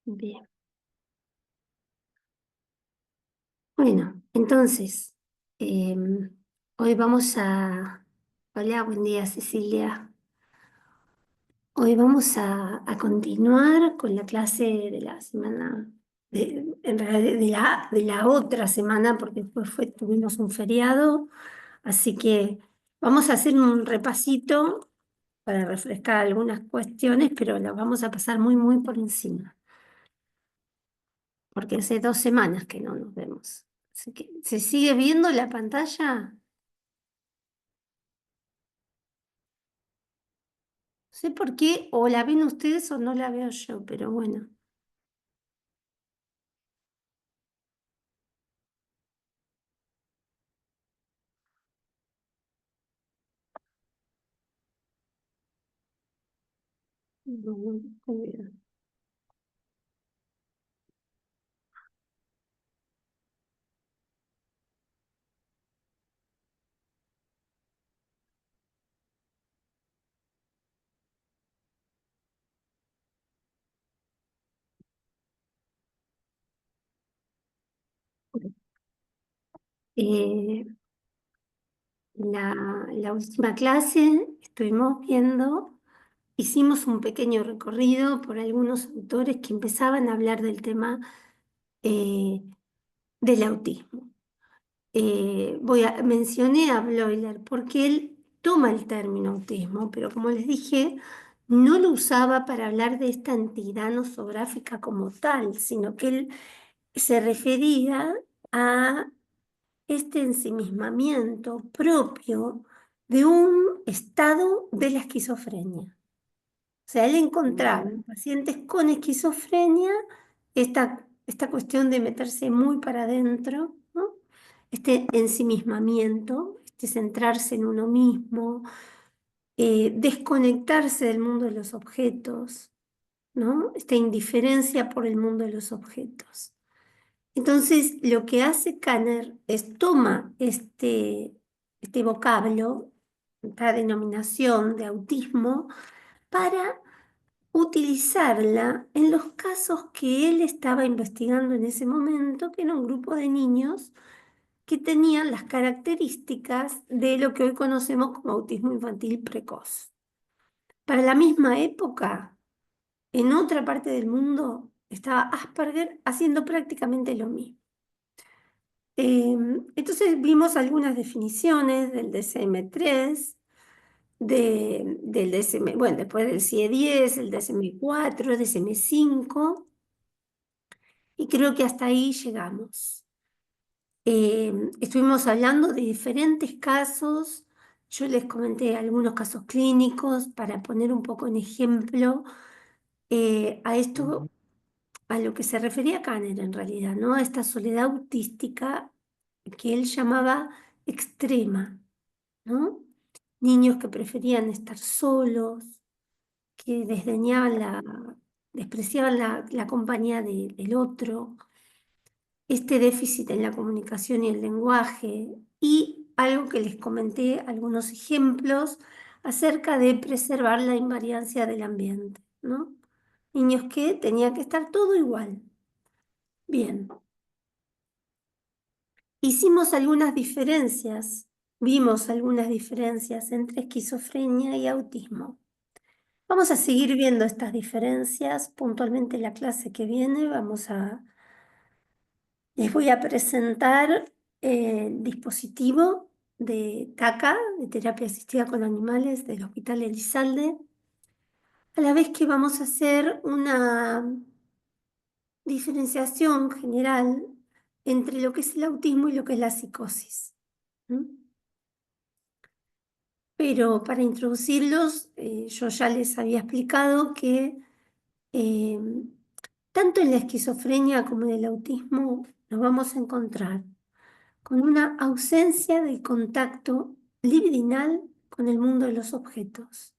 Bien. Bueno, entonces, hoy vamos a... Hola, buen día, Cecilia. Hoy vamos a continuar con la clase de la semana, en realidad de la otra semana, porque después tuvimos un feriado, así que vamos a hacer un repasito para refrescar algunas cuestiones, pero las vamos a pasar muy, muy por encima, porque hace 2 semanas que no nos vemos. Así que, ¿se sigue viendo la pantalla? No sé por qué, o la ven ustedes o no la veo yo, pero bueno. No, no, estoy bien. Eh, la última clase estuvimos viendo, hicimos un pequeño recorrido por algunos autores que empezaban a hablar del tema eh, del autismo. Mencioné a Bloiler porque él toma el término autismo, pero como les dije, no lo usaba para hablar de esta entidad nosográfica como tal, sino que él se refería a este ensimismamiento propio de un estado de la esquizofrenia. O sea, él encontraba en pacientes con esquizofrenia esta cuestión de meterse muy para adentro, ¿no? Este ensimismamiento, este centrarse en uno mismo, desconectarse del mundo de los objetos, ¿no? Esta indiferencia por el mundo de los objetos. Entonces, lo que hace Kanner es toma este vocablo, esta denominación de autismo, para utilizarla en los casos que él estaba investigando en ese momento, que era un grupo de niños que tenían las características de lo que hoy conocemos como autismo infantil precoz. Para la misma época, en otra parte del mundo, estaba Asperger haciendo prácticamente lo mismo. Entonces vimos algunas definiciones del DSM-3, del DSM, bueno, después del CIE-10, el DSM-4, DSM-5, y creo que hasta ahí llegamos. Estuvimos hablando de diferentes casos, yo les comenté algunos casos clínicos para poner un poco en ejemplo a esto, a lo que se refería Kanner en realidad, ¿no? A esta soledad autística que él llamaba extrema, ¿no? Niños que preferían estar solos, que despreciaban la compañía del otro, este déficit en la comunicación y el lenguaje, y algo que les comenté, algunos ejemplos acerca de preservar la invariancia del ambiente, ¿no? Niños que tenían que estar todo igual. Bien, hicimos algunas diferencias, vimos algunas diferencias entre esquizofrenia y autismo. Vamos a seguir viendo estas diferencias puntualmente en la clase que viene. Les voy a presentar el dispositivo de TACA, de terapia asistida con animales del Hospital Elizalde, a la vez que vamos a hacer una diferenciación general entre lo que es el autismo y lo que es la psicosis. ¿Mm? Pero para introducirlos, yo ya les había explicado que eh, tanto en la esquizofrenia como en el autismo nos vamos a encontrar con una ausencia de contacto libidinal con el mundo de los objetos.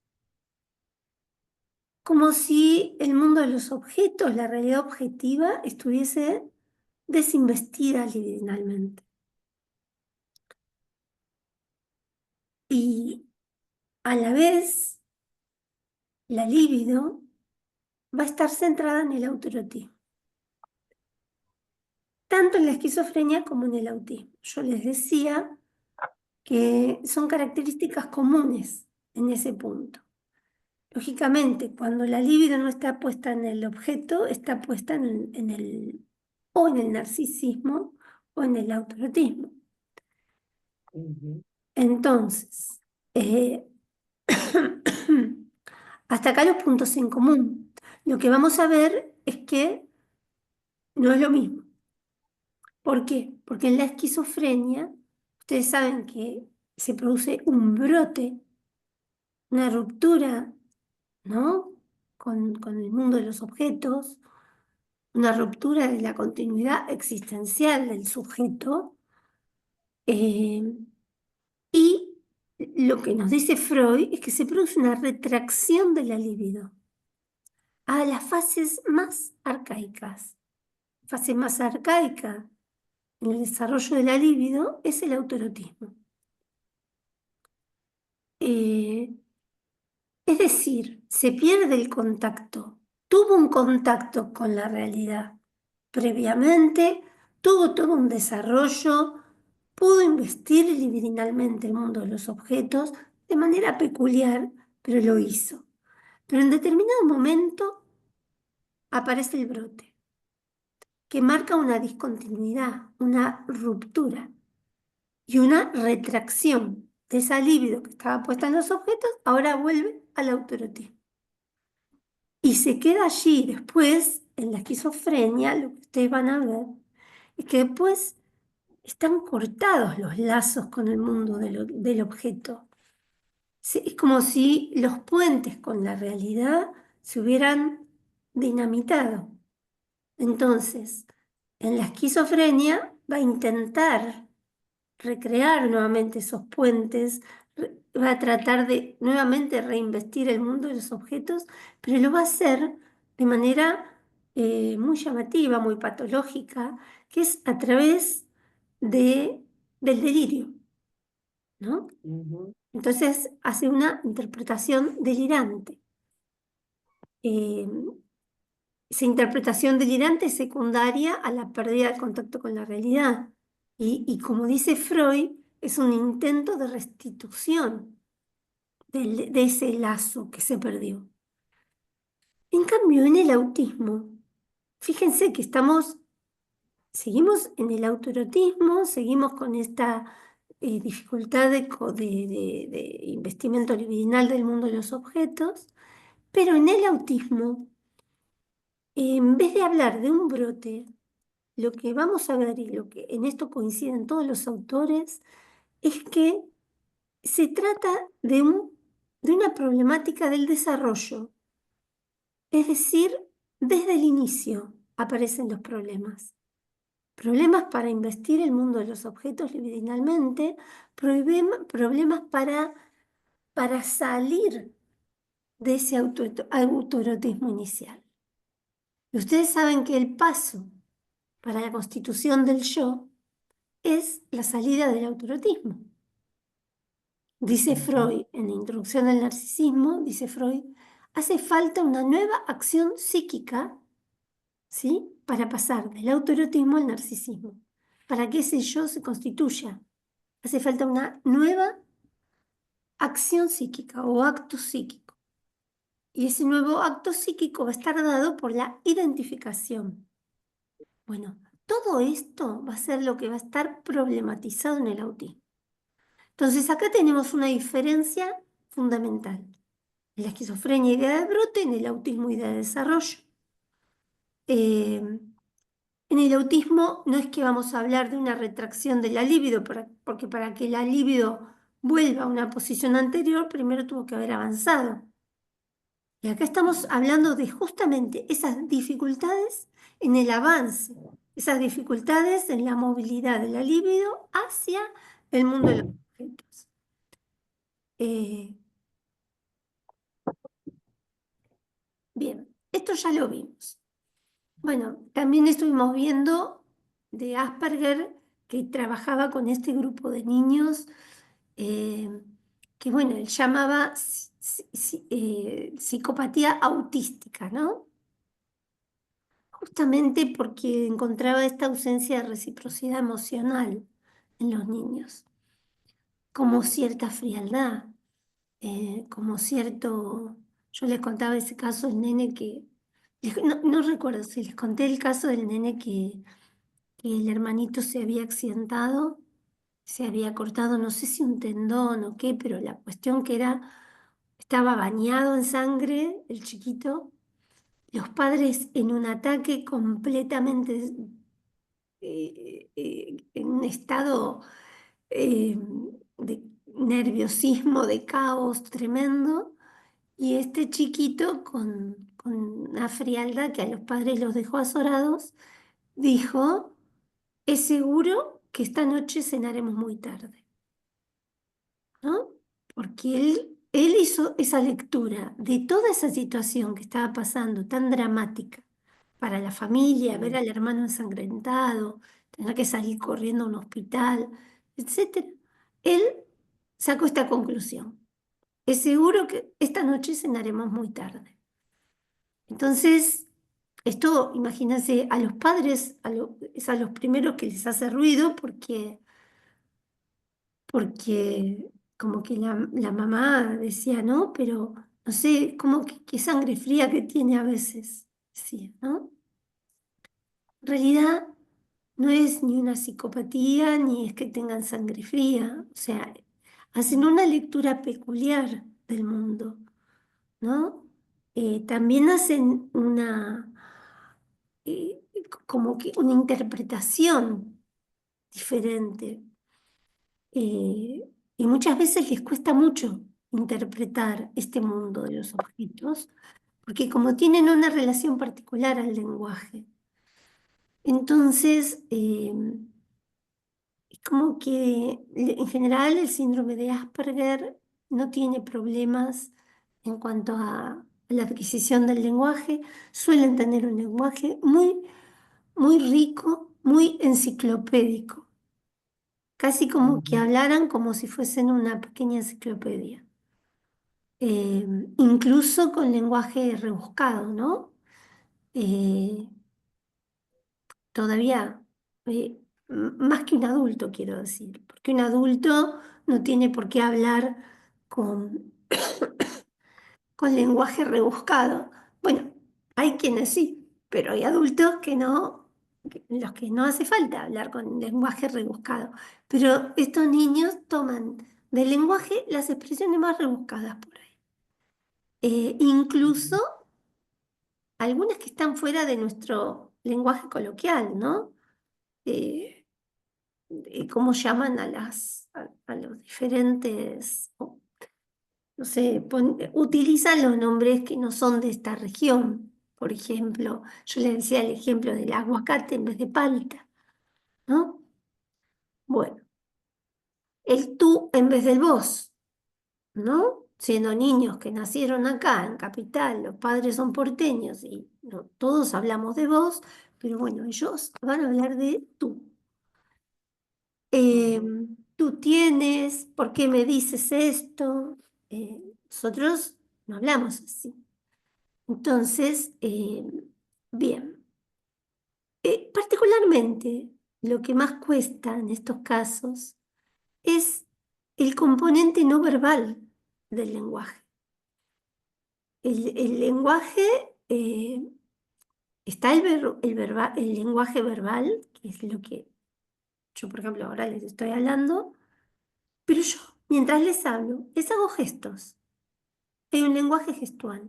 Como si el mundo de los objetos, la realidad objetiva, estuviese desinvestida libidinalmente. Y a la vez, la libido va a estar centrada en el autoerotismo. tanto en la esquizofrenia como en el autismo. Yo les decía que son características comunes en ese punto. Lógicamente, cuando la libido no está puesta en el objeto, está puesta o en el narcisismo o en el autoerotismo. Ujú. Entonces, eh, hasta acá los puntos en común. Lo que vamos a ver es que no es lo mismo. ¿Por qué? Porque en la esquizofrenia, ustedes saben que se produce un brote, una ruptura, ¿no? Con el mundo de los objetos, una ruptura de la continuidad existencial del sujeto. eh, y lo que nos dice Freud es que se produce una retracción de la libido a las fases más arcaicas. Fase más arcaica en el desarrollo de la libido es el autoerotismo. Eh, es decir, se pierde el contacto. Tuvo un contacto con la realidad previamente, tuvo todo un desarrollo, pudo investir libidinalmente el mundo de los objetos de manera peculiar, pero lo hizo. Pero en determinado momento aparece el brote, que marca una discontinuidad, una ruptura y una retracción de esa libido que estaba puesta en los objetos, ahora vuelve al autoerotismo. Y se queda allí. Después, en la esquizofrenia, lo que ustedes van a ver es que después están cortados los lazos con el mundo del objeto. Es como si los puentes con la realidad se hubieran dinamitado. Entonces, en la esquizofrenia va a intentar recrear nuevamente esos puentes, va a tratar de nuevamente reinvestir el mundo de los objetos, pero lo va a hacer de manera muy llamativa, muy patológica, que es a través del delirio, ¿no? Ujú. Entonces hace una interpretación delirante. Eh, Esa interpretación delirante es secundaria a la pérdida del contacto con la realidad. Y como dice Freud, es un intento de restitución de ese lazo que se perdió. En cambio, en el autismo, fíjense que seguimos en el autoerotismo, seguimos con esta dificultad de investimento libidinal del mundo de los objetos, pero en el autismo, en vez de hablar de un brote, lo que vamos a ver y lo que en esto coinciden todos los autores es que se trata de una problemática del desarrollo, es decir, desde el inicio aparecen los problemas. Problemas para investir el mundo de los objetos libidinalmente, problemas para salir de ese autoerotismo inicial. Y ustedes saben que el paso para la constitución del yo es la salida del autoerotismo. Dice Ujú. Freud, en la introducción al narcisismo, dice Freud, hace falta una nueva acción psíquica, ¿sí? Para pasar del autoerotismo al narcisismo, para que ese yo se constituya. Hace falta una nueva acción psíquica o acto psíquico. Y ese nuevo acto psíquico va a estar dado por la identificación. Bueno, todo esto va a ser lo que va a estar problematizado en el autismo. Entonces acá tenemos una diferencia fundamental. En la esquizofrenia, idea de brote; en el autismo, idea de desarrollo. Eh, en el autismo no es que vamos a hablar de una retracción de la libido, porque para que la libido vuelva a una posición anterior, primero tuvo que haber avanzado. Y acá estamos hablando de justamente esas dificultades en el avance, esas dificultades en la movilidad de la libido hacia el mundo de los objetos. Eh, bien, esto ya lo vimos. Bueno, también estuvimos viendo de Asperger, que trabajaba con este grupo de niños, eh, que bueno, él llamaba psicopatía autística, ¿no? justamente porque encontraba esta ausencia de reciprocidad emocional en los niños, como cierta frialdad, como cierto, yo les contaba ese caso del nene que, no recuerdo si les conté el caso del nene que el hermanito se había accidentado, se había cortado, no sé si un tendón o qué, pero la cuestión que era, estaba bañado en sangre el chiquito, los padres en un ataque completamente en un estado eh, de nerviosismo, de caos tremendo, y este chiquito con una frialdad que a los padres los dejó azorados, dijo, es seguro que esta noche cenaremos muy tarde, ¿no? Porque él hizo esa lectura de toda esa situación que estaba pasando, tan dramática para la familia, ver ujú, al hermano ensangrentado, tener que salir corriendo a un hospital, etcétera. Él sacó esta conclusión. Es seguro que esta noche cenaremos muy tarde. Entonces, esto, imagínense, a los padres es a los primeros que les hace ruido porque como que la mamá decía, ¿no? Pero no sé, como que qué sangre fría que tiene a veces, decía, ¿no? En realidad no es ni una psicopatía ni es que tengan sangre fría, o sea, hacen una lectura peculiar del mundo, ¿no? También hacen eh, como que una interpretación diferente. Y muchas veces les cuesta mucho interpretar este mundo de los objetos, porque como tienen una relación particular al lenguaje, entonces es como que en general el síndrome de Asperger no tiene problemas en cuanto a la adquisición del lenguaje, suelen tener un lenguaje muy rico, muy enciclopédico, casi como que ujú, hablaran como si fuesen una pequeña enciclopedia. Eh, Incluso con lenguaje rebuscado, ¿no? Eh, Todavía, más que un adulto, quiero decir, porque un adulto no tiene por qué hablar con, con lenguaje rebuscado. Bueno, hay quienes sí, pero hay adultos que no, los que no hace falta hablar con lenguaje rebuscado. Pero estos niños toman del lenguaje las expresiones más rebuscadas por ahí. Incluso ujú, algunas que están fuera de nuestro lenguaje coloquial, ¿no? Eh, Cómo llaman a los diferentes, no sé, utilizan los nombres que no son de esta región. Por ejemplo, yo le decía el ejemplo del aguacate en vez de palta, ¿no? Bueno, el tú en vez del vos, ¿no? Siendo niños que nacieron acá en Capital, los padres son porteños y no, todos hablamos de vos, pero bueno, ellos van a hablar de tú. Eh, ujú, Tú tienes, ¿por qué me dices esto? Nosotros no hablamos así. Entonces, bien. Particularmente, lo que más cuesta en estos casos es el componente no verbal del lenguaje. El lenguaje, está el lenguaje verbal, que es lo que yo, por ejemplo, ahora les estoy hablando, pero yo, mientras les hago gestos. Hay un lenguaje gestual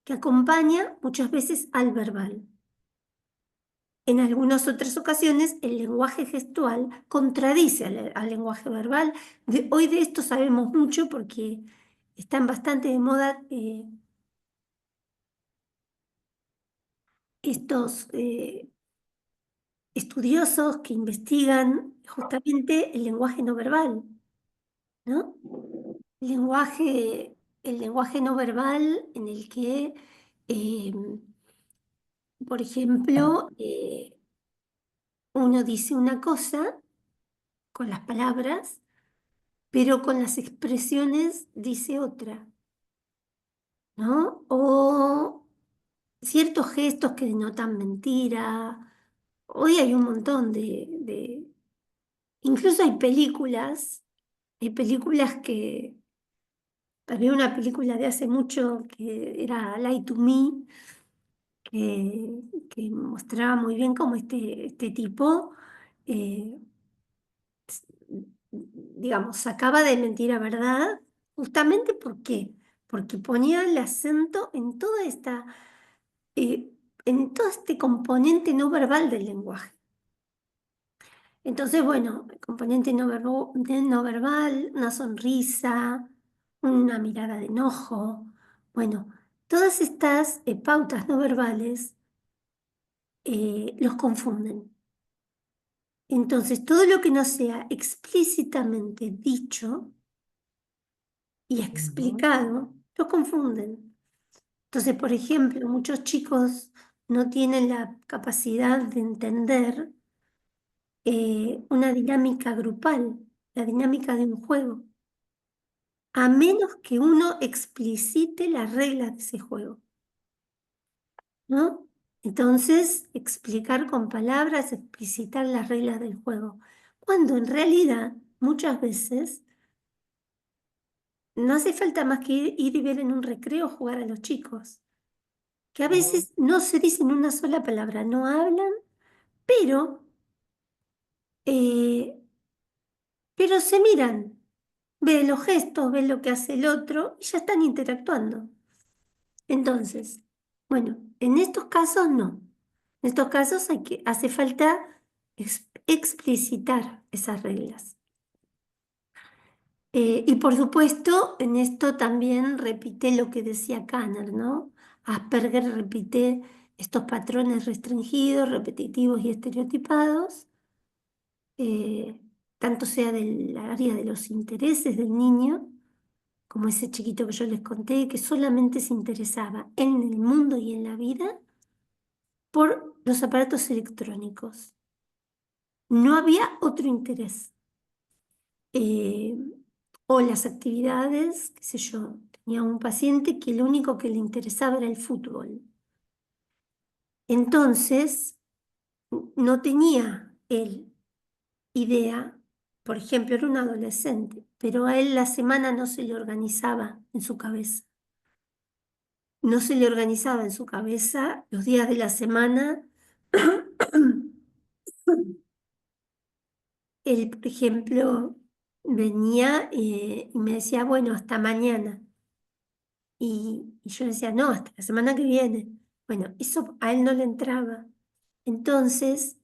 que acompaña muchas veces al verbal. En algunas otras ocasiones, el lenguaje gestual contradice al lenguaje verbal. Hoy de esto sabemos mucho porque están bastante de moda estos estudiosos que investigan justamente el lenguaje no verbal, ¿no? El lenguaje no verbal en el que, eh, por ejemplo, uno dice una cosa con las palabras, pero con las expresiones dice otra, ¿no? O ciertos gestos que denotan mentira. Hoy hay un montón incluso hay películas que, había una película de hace mucho que era Lie to Me, que mostraba muy bien cómo este tipo, eh, digamos, sacaba de mentira verdad, justamente ¿por qué? Porque ponía el acento en eh, en todo este componente no verbal del lenguaje. Entonces, bueno, el componente no verbal, una sonrisa, una mirada de enojo, bueno, todas estas pautas no verbales los confunden. Entonces, todo lo que no sea explícitamente dicho y ujú, explicado, los confunden. Entonces, por ejemplo, muchos chicos no tienen la capacidad de entender una dinámica grupal, la dinámica de un juego, a menos que uno explicite las reglas de ese juego, ¿no? Entonces, explicar con palabras, explicitar las reglas del juego, cuando en realidad muchas veces no hace falta más que ir y ver en un recreo jugar a los chicos, que a ujú, veces no se dicen una sola palabra, no hablan, pero, eh, pero se miran, ven los gestos, ven lo que hace el otro y ya están interactuando. Entonces, bueno, en estos casos no. En estos casos hace falta explicitar esas reglas. Y por supuesto, en esto también repite lo que decía Kanner, ¿no? Asperger repite estos patrones restringidos, repetitivos y estereotipados, eh, tanto sea del área de los intereses del niño, como ese chiquito que yo les conté, que solamente se interesaba en el mundo y en la vida por los aparatos electrónicos. No había otro interés. Eh, o las actividades, qué sé yo, tenía un paciente que lo único que le interesaba era el fútbol. Entonces, no tenía él idea, por ejemplo, era un adolescente, pero a él la semana no se le organizaba en su cabeza. No se le organizaba en su cabeza los días de la semana. Él, por ejemplo, venía y me decía, bueno, hasta mañana. Y yo decía, no, hasta la semana que viene. Bueno, eso a él no le entraba. Entonces,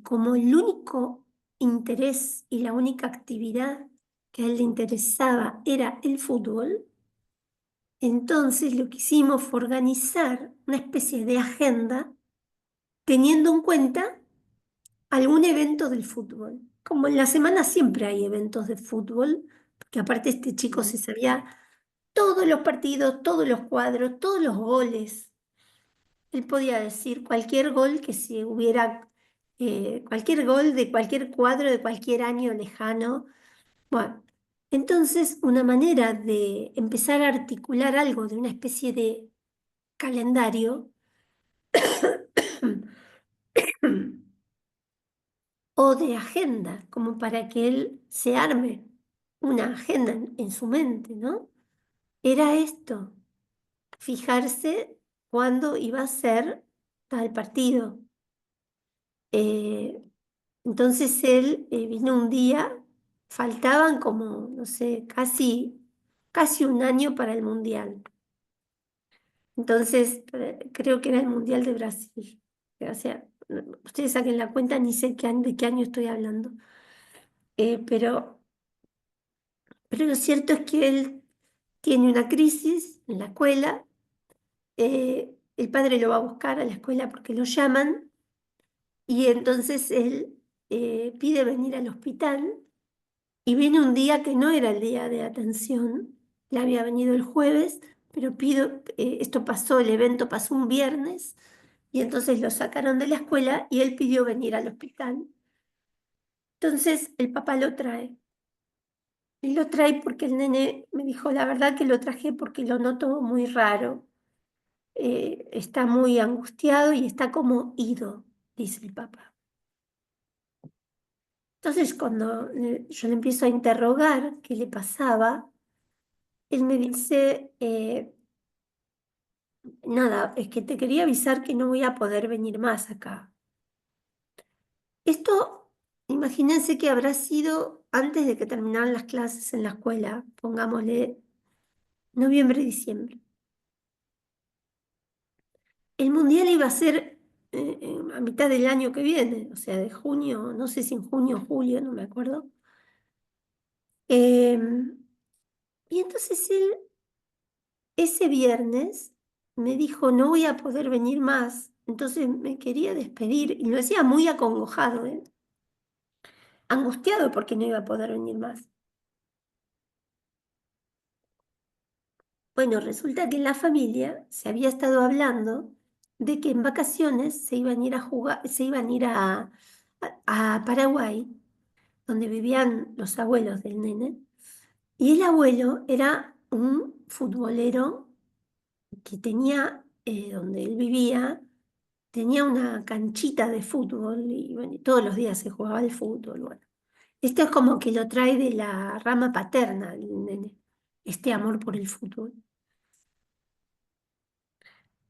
como el único interés y la única actividad que a él le interesaba era el fútbol, entonces lo que hicimos fue organizar una especie de agenda teniendo en cuenta algún evento del fútbol. Como en la semana siempre hay eventos de fútbol, porque aparte este chico se ujú, sabía todos los partidos, todos los cuadros, todos los goles. Él podía decir cualquier gol que si hubiera, cualquier gol de cualquier cuadro de cualquier año lejano. Bueno, entonces una manera de empezar a articular algo de una especie de calendario o de agenda, como para que él se arme una agenda en su mente, ¿no? Era esto, fijarse cuándo iba a ser tal partido. Eh, entonces él vino un día, faltaban como, no sé, casi un año para el mundial. Entonces, creo que era el mundial de Brasil. O sea, ustedes saquen la cuenta, ni sé de qué año estoy hablando. Pero lo cierto es que él tiene una crisis en la escuela. El padre lo va a buscar a la escuela porque lo llaman y entonces él pide venir al hospital. Y vino un día que no era el día de atención, le había venido el jueves, pero esto pasó, el evento pasó un viernes, y entonces lo sacaron de la escuela y él pidió venir al hospital. Entonces el papá lo trae. Y lo trae porque el nene me dijo, la verdad que lo traje porque lo noto muy raro. está muy angustiado y está como ido, dice el Papa. Entonces, cuando yo le empiezo a interrogar qué le pasaba, él me dice, nada, es que te quería avisar que no voy a poder venir más acá. Esto, imagínense que habrá sido antes de que terminaran las clases en la escuela, pongámosle noviembre, diciembre. El mundial iba a ser a mitad del año que viene, o sea, de junio, no sé si en junio o julio, no me acuerdo. Em, y entonces él, ese viernes, me dijo, no voy a poder venir más. Entonces me quería despedir y lo decía muy acongojado, angustiado porque no iba a poder venir más. Bueno, resulta que en la familia se había estado hablando de que en vacaciones se iban a ir a jugar, se iban a ir a Paraguay, donde vivían los abuelos del nene, y el abuelo era un futbolero que tenía, donde él vivía, tenía una canchita de fútbol y bueno, y todos los días se jugaba al fútbol. Bueno, esto es como que lo trae de la rama paterna del nene, este amor por el fútbol.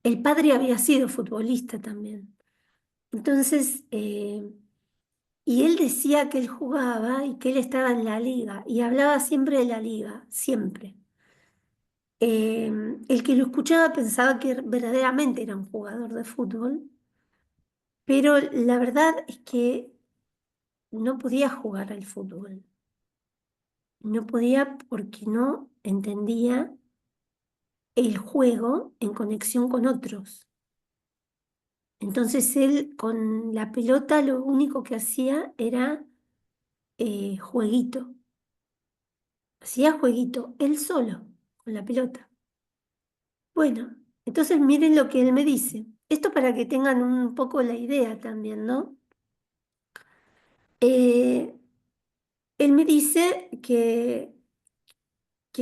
El padre había sido futbolista también. Entonces, y él decía que él jugaba y que él estaba en la liga y hablaba siempre de la liga, siempre. Eh, el que lo escuchaba pensaba que verdaderamente era un jugador de fútbol, pero la verdad es que no podía jugar al fútbol. No podía porque no entendía el juego en conexión con otros. Entonces él con la pelota lo único que hacía era jueguito. Hacía jueguito, él solo, con la pelota. Bueno, entonces miren lo que él me dice. Esto para que tengan un poco la idea también, ¿no? Eh, Él me dice que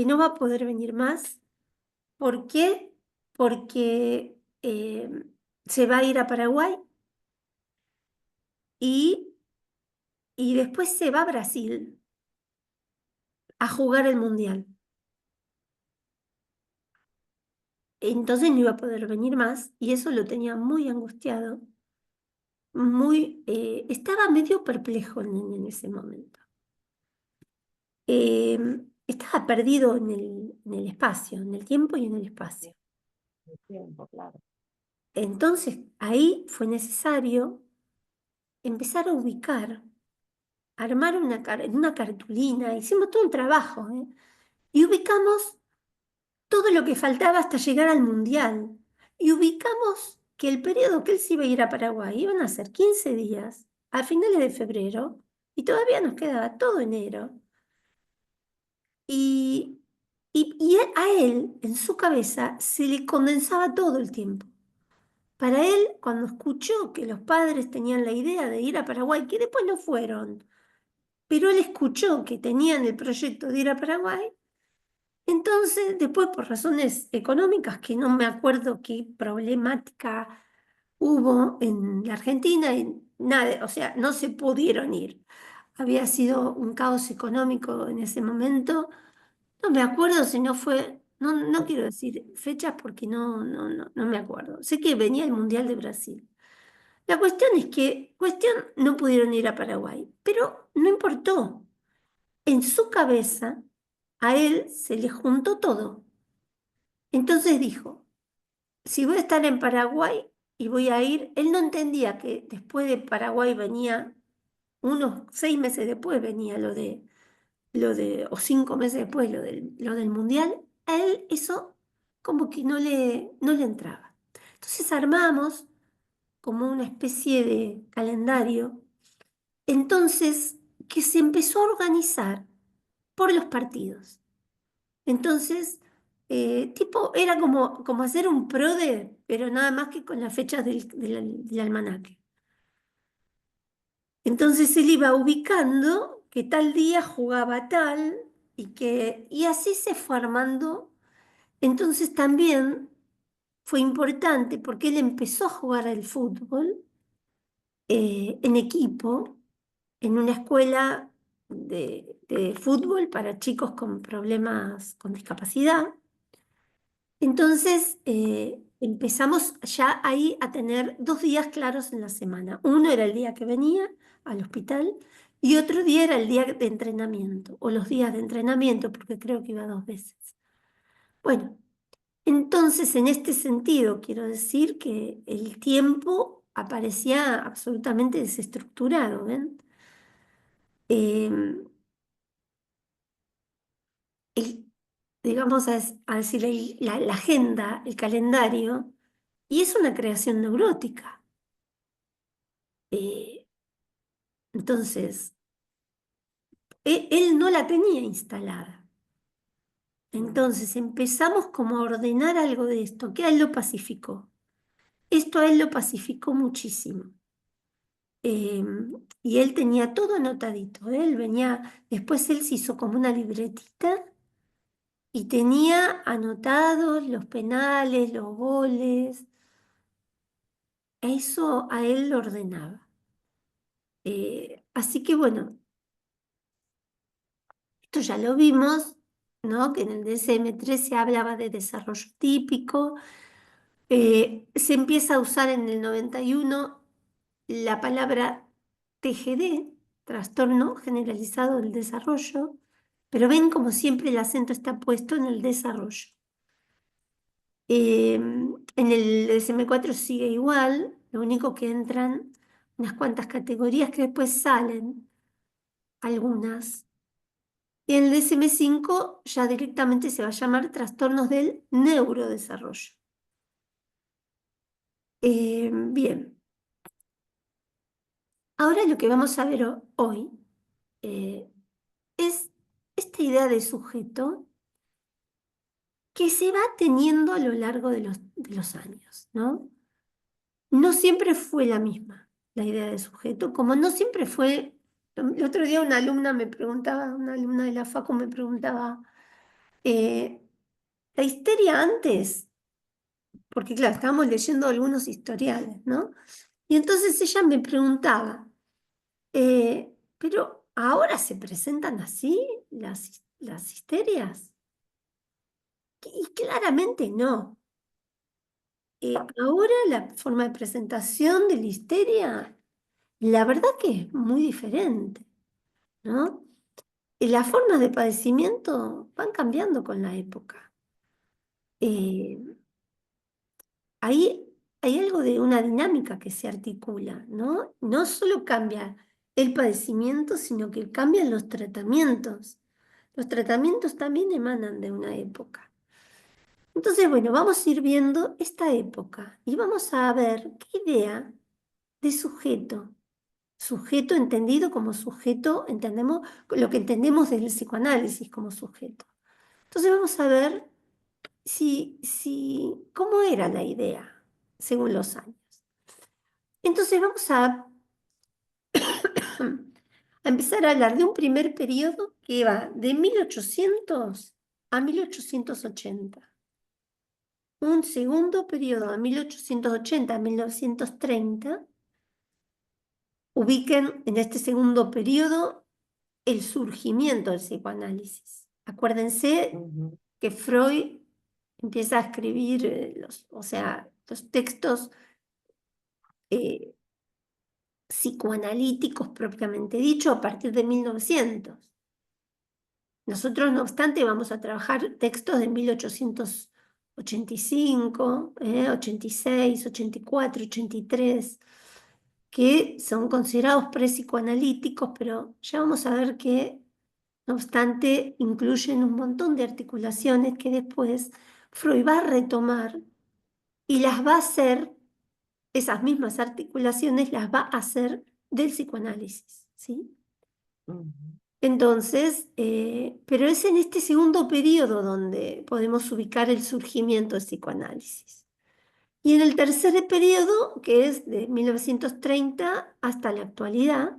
no va a poder venir más. ¿Por qué? Porque se va a ir a Paraguay y, y después se va a Brasil a jugar el Mundial. Entonces no iba a poder venir más y eso lo tenía muy angustiado, estaba medio perplejo el nene en ese momento. Eh, Estaba perdido en el espacio, en el tiempo y en el espacio. El tiempo, claro. Entonces ahí fue necesario empezar a ubicar, armar una cartulina, hicimos todo un trabajo, ¿eh? Y ubicamos todo lo que faltaba hasta llegar al Mundial. Y ubicamos que el periodo que él se iba a ir a Paraguay iban a ser 15 días, a finales de febrero, y todavía nos quedaba todo enero. Y, y a él, en su cabeza, se le condensaba todo el tiempo. Para él, cuando escuchó que los padres tenían la idea de ir a Paraguay, que después no fueron, pero él escuchó que tenían el proyecto de ir a Paraguay. Entonces, después por razones económicas, que no me acuerdo qué problemática hubo en la Argentina, y nada, o sea, no se pudieron ir. Había sido un caos económico en ese momento. No me acuerdo si no fue, no quiero decir fechas porque no me acuerdo. Sé que venía el Mundial de Brasil. La cuestión es que, no pudieron ir a Paraguay, pero no importó. En su cabeza, a él se le juntó todo. Entonces dijo, si voy a estar en Paraguay y voy a ir, él no entendía que después de Paraguay venía, unos 6 meses después venía o 5 meses después lo del Mundial. A él eso como que no le entraba. Entonces armamos como una especie de calendario, entonces que se empezó a organizar por los partidos. Entonces, tipo, era como hacer un PRODE, pero nada más que con las fechas del almanaque. Entonces él iba ubicando que tal día jugaba tal y así se fue armando. Entonces también fue importante porque él empezó a jugar al fútbol en equipo en una escuela de fútbol para chicos con problemas con discapacidad. Entonces empezamos ya ahí a tener 2 días claros en la semana. Uno era el día que venía al hospital y otro día era el día de entrenamiento o los días de entrenamiento porque creo que iba 2 veces. Bueno, entonces en este sentido quiero decir que el tiempo aparecía absolutamente desestructurado, ¿ven? Eh, el- digamos a decir, la agenda, el calendario, y es una creación neurótica. Eh, entonces, él no la tenía instalada. Entonces empezamos como a ordenar algo de esto, que a él lo pacificó. Esto a él lo pacificó muchísimo. Eh, y él tenía todo anotadito. Él venía, después él se hizo como una libretita y tenía anotados los penales, los goles. Eso a él lo ordenaba. Así que bueno, esto ya lo vimos, ¿no? Que en el DSM-3 se hablaba de desarrollo típico. Se empieza a usar en el 91 la palabra TGD, trastorno generalizado del desarrollo, pero ven como siempre el acento está puesto en el desarrollo. En el DSM-4 sigue igual, lo único que entran unas cuantas categorías que después salen, algunas. Y en el DSM-5 ya directamente se va a llamar trastornos del neurodesarrollo. Bien, ahora lo que vamos a ver hoy eh, es esta idea de sujeto que se va teniendo a lo largo de los años, ¿no? No siempre fue la misma la idea de sujeto, como no siempre fue. El otro día una alumna me preguntaba, una alumna de la facu me preguntaba, eh, la histeria antes, porque claro, estábamos leyendo algunos historiales, ¿no? Y entonces ella me preguntaba, pero ¿ahora se presentan así las histerias? Y claramente no. Ahora la forma de presentación de la histeria, la verdad que es muy diferente, ¿no? Y las formas de padecimiento van cambiando con la época. Eh, ahí hay algo de una dinámica que se articula, ¿no? No solo cambia el padecimiento, sino que cambian los tratamientos. Los tratamientos también emanan de una época. Entonces, bueno, vamos a ir viendo esta época y vamos a ver qué idea de sujeto, sujeto entendido como sujeto, entendemos lo que entendemos del psicoanálisis como sujeto. Entonces vamos a ver cómo era la idea según los años. Entonces vamos a empezar a hablar de un primer periodo que va de 1800 a 1880. Un segundo periodo de 1880 a 1930. Ubiquen en este segundo periodo el surgimiento del psicoanálisis. Acuérdense Ujú, que Freud empieza a escribir o sea, los textos eh, psicoanalíticos propiamente dicho a partir de 1900. Nosotros, no obstante, vamos a trabajar textos de 1885, 86, 84, 83, que son considerados pre-psicoanalíticos, pero ya vamos a ver que, no obstante, incluyen un montón de articulaciones que después Freud va a retomar y las va a hacer, esas mismas articulaciones las va a hacer del psicoanálisis, ¿sí? ujú, Entonces, pero es en este segundo periodo donde podemos ubicar el surgimiento del psicoanálisis. Y en el tercer periodo, que es de 1930 hasta la actualidad,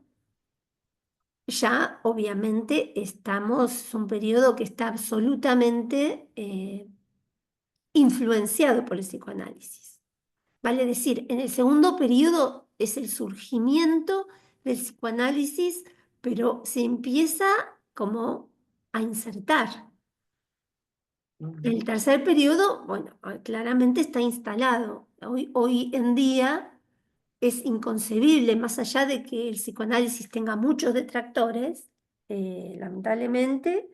ya obviamente es un periodo que está absolutamente influenciado por el psicoanálisis. Vale decir, en el segundo periodo es el surgimiento del psicoanálisis, pero se empieza como a insertar. El Ujú, tercer periodo, bueno, claramente está instalado. Hoy en día es inconcebible, más allá de que el psicoanálisis tenga muchos detractores, lamentablemente,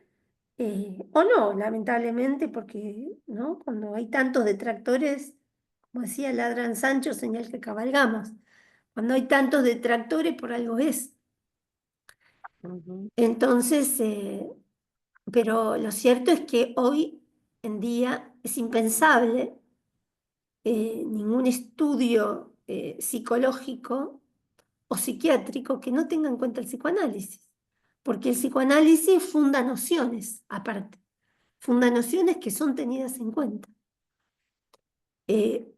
o no, lamentablemente, porque ¿no? Cuando hay tantos detractores, como decía Ladran Sancho, señal que cabalgamos. Cuando hay tantos detractores, por algo es. ujú, Entonces, pero lo cierto es que hoy en día es impensable ningún estudio psicológico o psiquiátrico que no tenga en cuenta el psicoanálisis, porque el psicoanálisis funda nociones aparte, funda nociones que son tenidas en cuenta. Eh,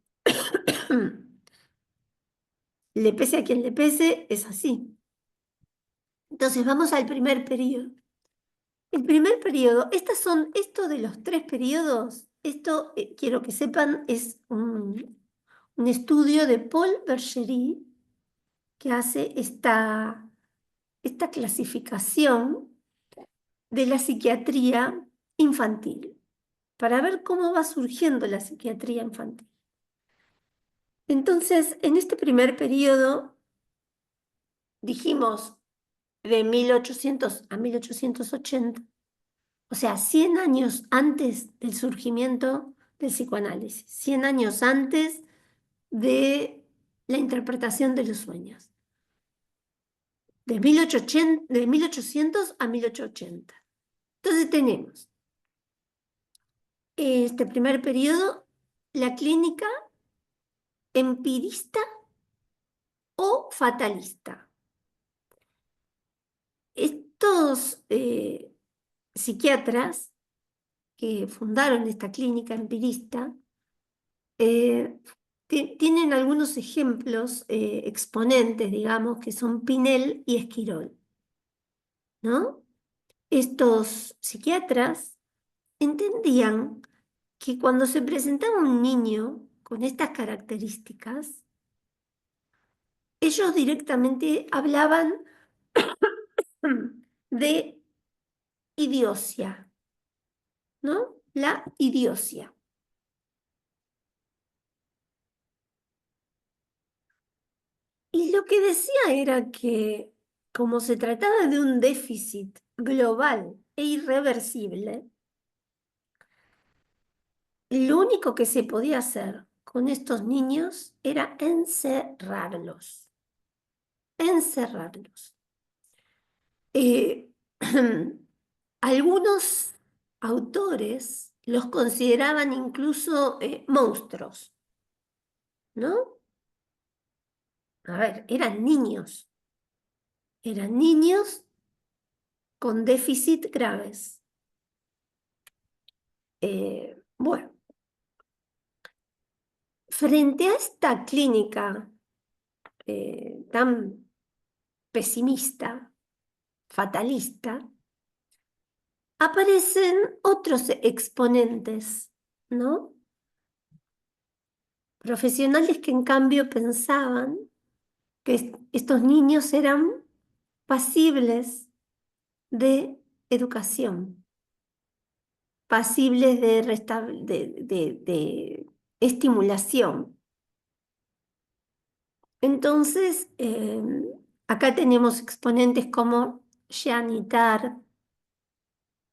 le pese a quien le pese, es así. Entonces vamos al primer periodo. El primer periodo, esto de los tres periodos, esto quiero que sepan, es un estudio de Paul Bergerie que hace esta clasificación de la psiquiatría infantil, para ver cómo va surgiendo la psiquiatría infantil. Entonces, en este primer periodo, dijimos de 1800 a 1880, o sea, 100 años antes del surgimiento del psicoanálisis, 100 años antes de la interpretación de los sueños, de 1800 a 1880. Entonces tenemos este primer periodo, la clínica empirista o fatalista. Estos psiquiatras que fundaron esta clínica empirista eh, tienen algunos ejemplos, exponentes, digamos, que son Pinel y Esquirol, ¿no? Estos psiquiatras entendían que cuando se presentaba un niño con estas características, ellos directamente hablaban de idiocia, ¿no? La idiocia. Y lo que decía era que como se trataba de un déficit global e irreversible, lo único que se podía hacer con estos niños era encerrarlos, encerrarlos. Eh, algunos autores los consideraban incluso monstruos, ¿no? A ver, eran niños con déficit graves. Bueno, frente a esta clínica tan pesimista, fatalista, aparecen otros exponentes, ¿no? Profesionales que en cambio pensaban que estos niños eran pasibles de educación, pasibles de estimulación. Entonces, acá tenemos exponentes como Jean Itard,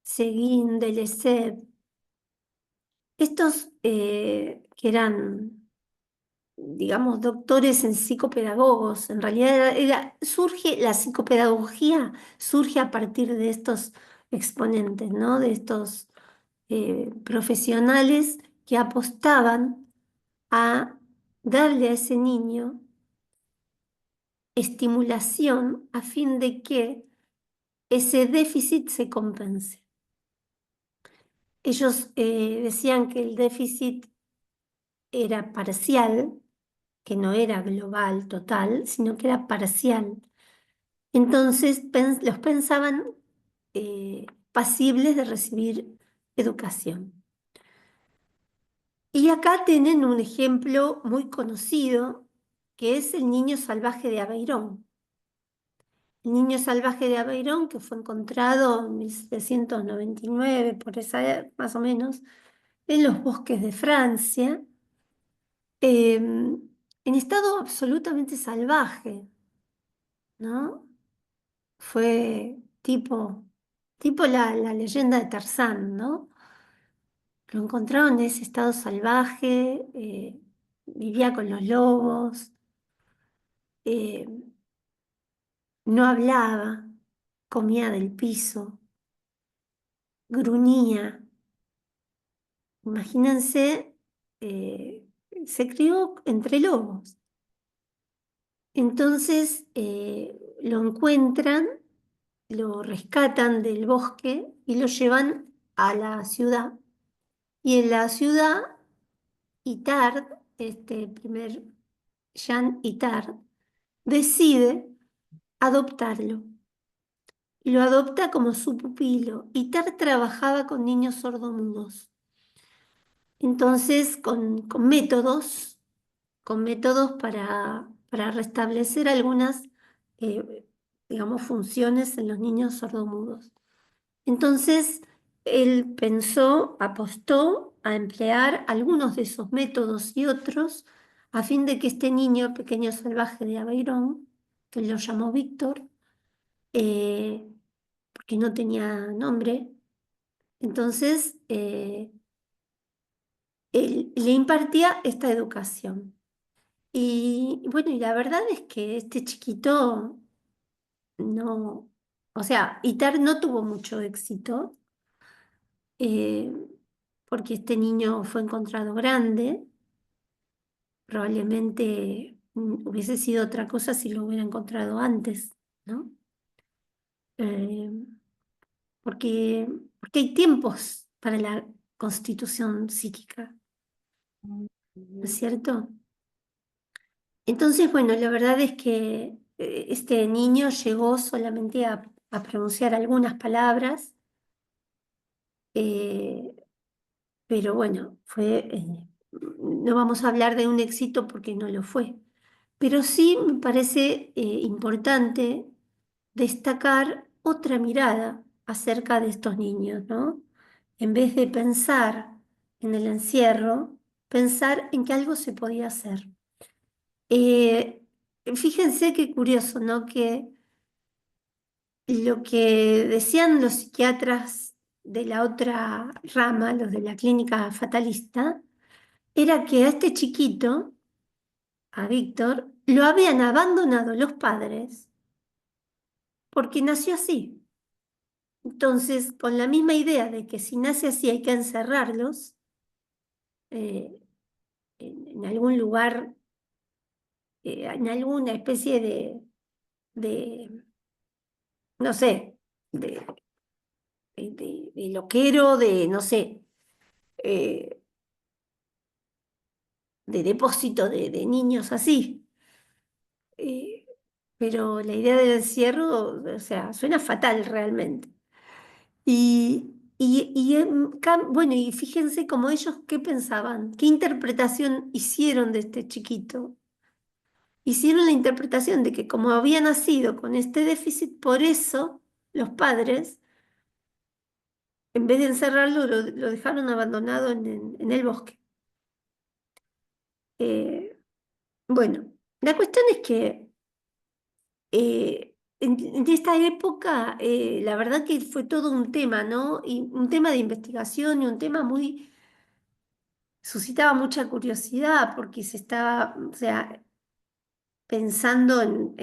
Seguin, Deleuze, estos que eran, digamos, doctores en psicopedagogos. En realidad surge la psicopedagogía, surge a partir de estos exponentes, ¿no? De estos profesionales que apostaban a darle a ese niño estimulación a fin de que ese déficit se compense. Ellos decían que el déficit era parcial, que no era global, total, sino que era parcial. Entonces los pensaban pasibles de recibir educación. Y acá tienen un ejemplo muy conocido, que es el niño salvaje de Aveirón. El niño salvaje de Aveirón, que fue encontrado en 1799, por más o menos, en los bosques de Francia, en estado absolutamente salvaje, ¿no? Fue tipo la leyenda de Tarzán, ¿no? Lo encontraron en ese estado salvaje, vivía con los lobos, eh, no hablaba, comía del piso, gruñía. Imagínense, eh, se crió entre lobos. Entonces lo encuentran, lo rescatan del bosque y lo llevan a la ciudad. Y en la ciudad, Itard, este primer Jean Itard, decide adoptarlo. Lo adopta como su pupilo. Itard trabajaba con niños sordomudos. Entonces, con métodos para restablecer algunas, digamos, funciones en los niños sordomudos. Entonces, él apostó a emplear algunos de esos métodos y otros a fin de que este niño, pequeño salvaje de Aveirón, que él lo llamó Víctor, eh, porque no tenía nombre, entonces él le impartía esta educación. Y bueno, y la verdad es que este chiquito no, o sea, Itar no tuvo mucho éxito, eh, porque este niño fue encontrado grande, probablemente hubiese sido otra cosa si lo hubiera encontrado antes, ¿no? Eh, porque, porque hay tiempos para la constitución psíquica, ¿no es Ujú. cierto? Entonces, bueno, la verdad es que este niño llegó solamente a pronunciar algunas palabras, eh, pero bueno, no vamos a hablar de un éxito porque no lo fue. Pero sí me parece importante destacar otra mirada acerca de estos niños, ¿no? En vez de pensar en el encierro, pensar en que algo se podía hacer. Eh, Fíjense qué curioso, ¿no? Que lo que decían los psiquiatras de la otra rama, los de la clínica fatalista, era que a este chiquito, a Víctor, lo habían abandonado los padres porque nació así. Entonces, con la misma idea de que si nace así hay que encerrarlos eh, en algún lugar, en alguna especie de, no sé, de, de loquero, de, no sé, eh, de depósito de niños así. Eh, pero la idea del encierro, o sea, suena fatal realmente. Bueno, y fíjense cómo ellos qué pensaban, qué interpretación hicieron de este chiquito. Hicieron la interpretación de que como había nacido con este déficit, por eso los padres, en vez de encerrarlo, lo dejaron abandonado en el bosque. Eh, bueno, la cuestión es que en esta época, la verdad que fue todo un tema, ¿no? Y un tema de investigación y un tema suscitaba mucha curiosidad porque se estaba, o sea, pensando en,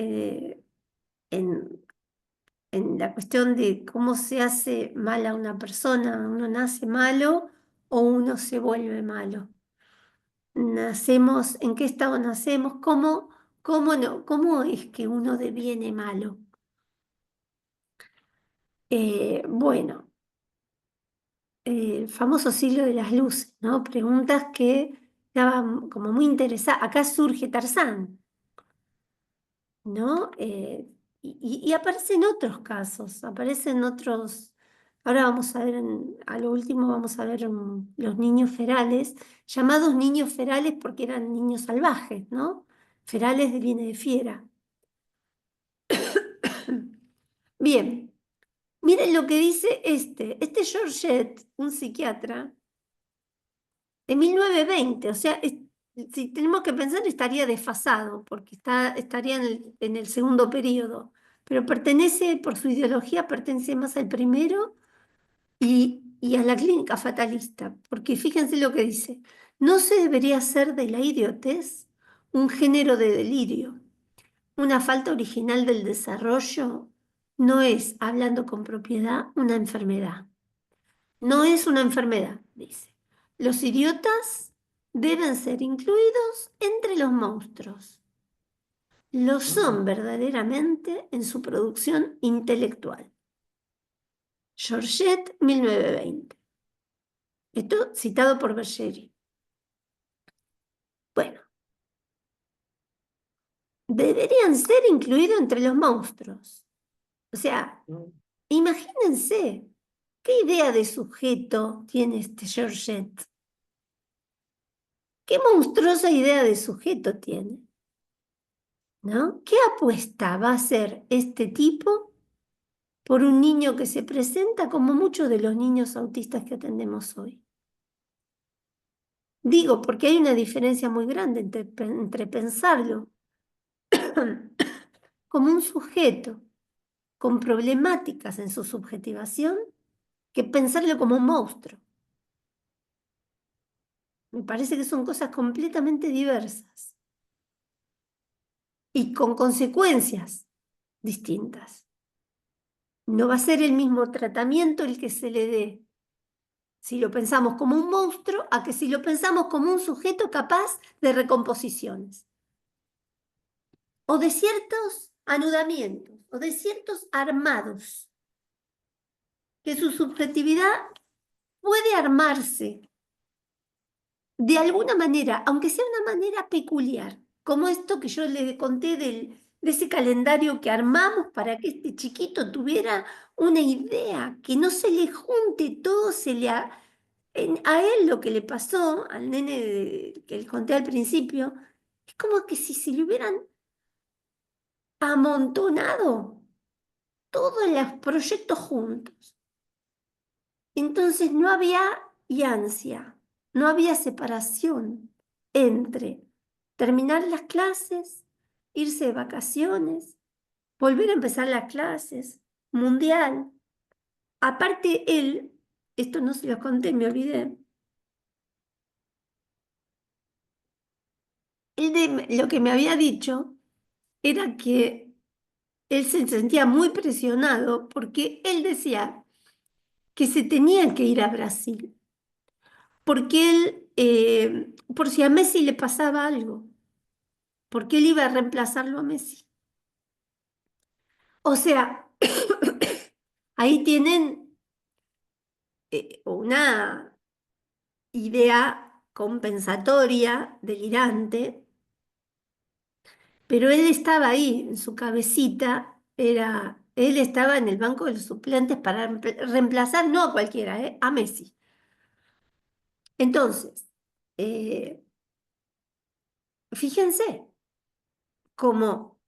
en la cuestión de cómo se hace mal a una persona. ¿Uno nace malo o uno se vuelve malo? ¿Nacemos, en qué estado nacemos? ¿Cómo no, cómo es que uno deviene malo? Bueno, el famoso siglo de las luces, ¿no? Preguntas que estaban como muy interesadas. Acá surge Tarzán, ¿no? Y aparecen otros casos, aparecen otros. Ahora vamos a ver, a lo último vamos a ver los niños ferales, llamados niños ferales porque eran niños salvajes, ¿no? Ferales viene de fiera. Bien, miren lo que dice este Georgette, un psiquiatra, de 1920, o sea, si tenemos que pensar estaría desfasado, porque estaría en el segundo periodo, pero pertenece, por su ideología, pertenece más al primero y a la clínica fatalista, porque fíjense lo que dice, no se debería hacer de la idiotez un género de delirio, una falta original del desarrollo no es, hablando con propiedad, una enfermedad. No es una enfermedad, dice. Los idiotas deben ser incluidos entre los monstruos. Lo son verdaderamente en su producción intelectual. Georgette, 1920. Esto citado por Bergeri. Bueno, deberían ser incluidos entre los monstruos. O sea, imagínense, ¿qué idea de sujeto tiene este Georgette? ¿Qué monstruosa idea de sujeto tiene? ¿No? ¿Qué apuesta va a hacer este tipo por un niño que se presenta como muchos de los niños autistas que atendemos hoy? Digo, porque hay una diferencia muy grande entre pensarlo como un sujeto con problemáticas en su subjetivación que pensarlo como un monstruo. Me parece que son cosas completamente diversas y con consecuencias distintas. No va a ser el mismo tratamiento el que se le dé si lo pensamos como un monstruo a que si lo pensamos como un sujeto capaz de recomposiciones o de ciertos anudamientos o de ciertos armados, que su subjetividad puede armarse de alguna manera, aunque sea una manera peculiar, como esto que yo le conté de ese calendario que armamos para que este chiquito tuviera una idea, que no se le junte todo, a él lo que le pasó, al nene que le conté al principio, es como que si se le hubieran amontonado todos los proyectos juntos. Entonces no había ansia, no había separación entre terminar las clases, irse de vacaciones, volver a empezar las clases, mundial. Aparte él, esto no se lo conté, me olvidé, lo que me había dicho era que él se sentía muy presionado porque él decía que se tenía que ir a Brasil, porque él, por si a Messi le pasaba algo, porque él iba a reemplazarlo a Messi. O sea, ahí tienen una idea compensatoria, delirante, pero él estaba ahí, en su cabecita, él estaba en el banco de los suplentes para reemplazar, no a cualquiera, a Messi. Entonces, eh, fíjense, como,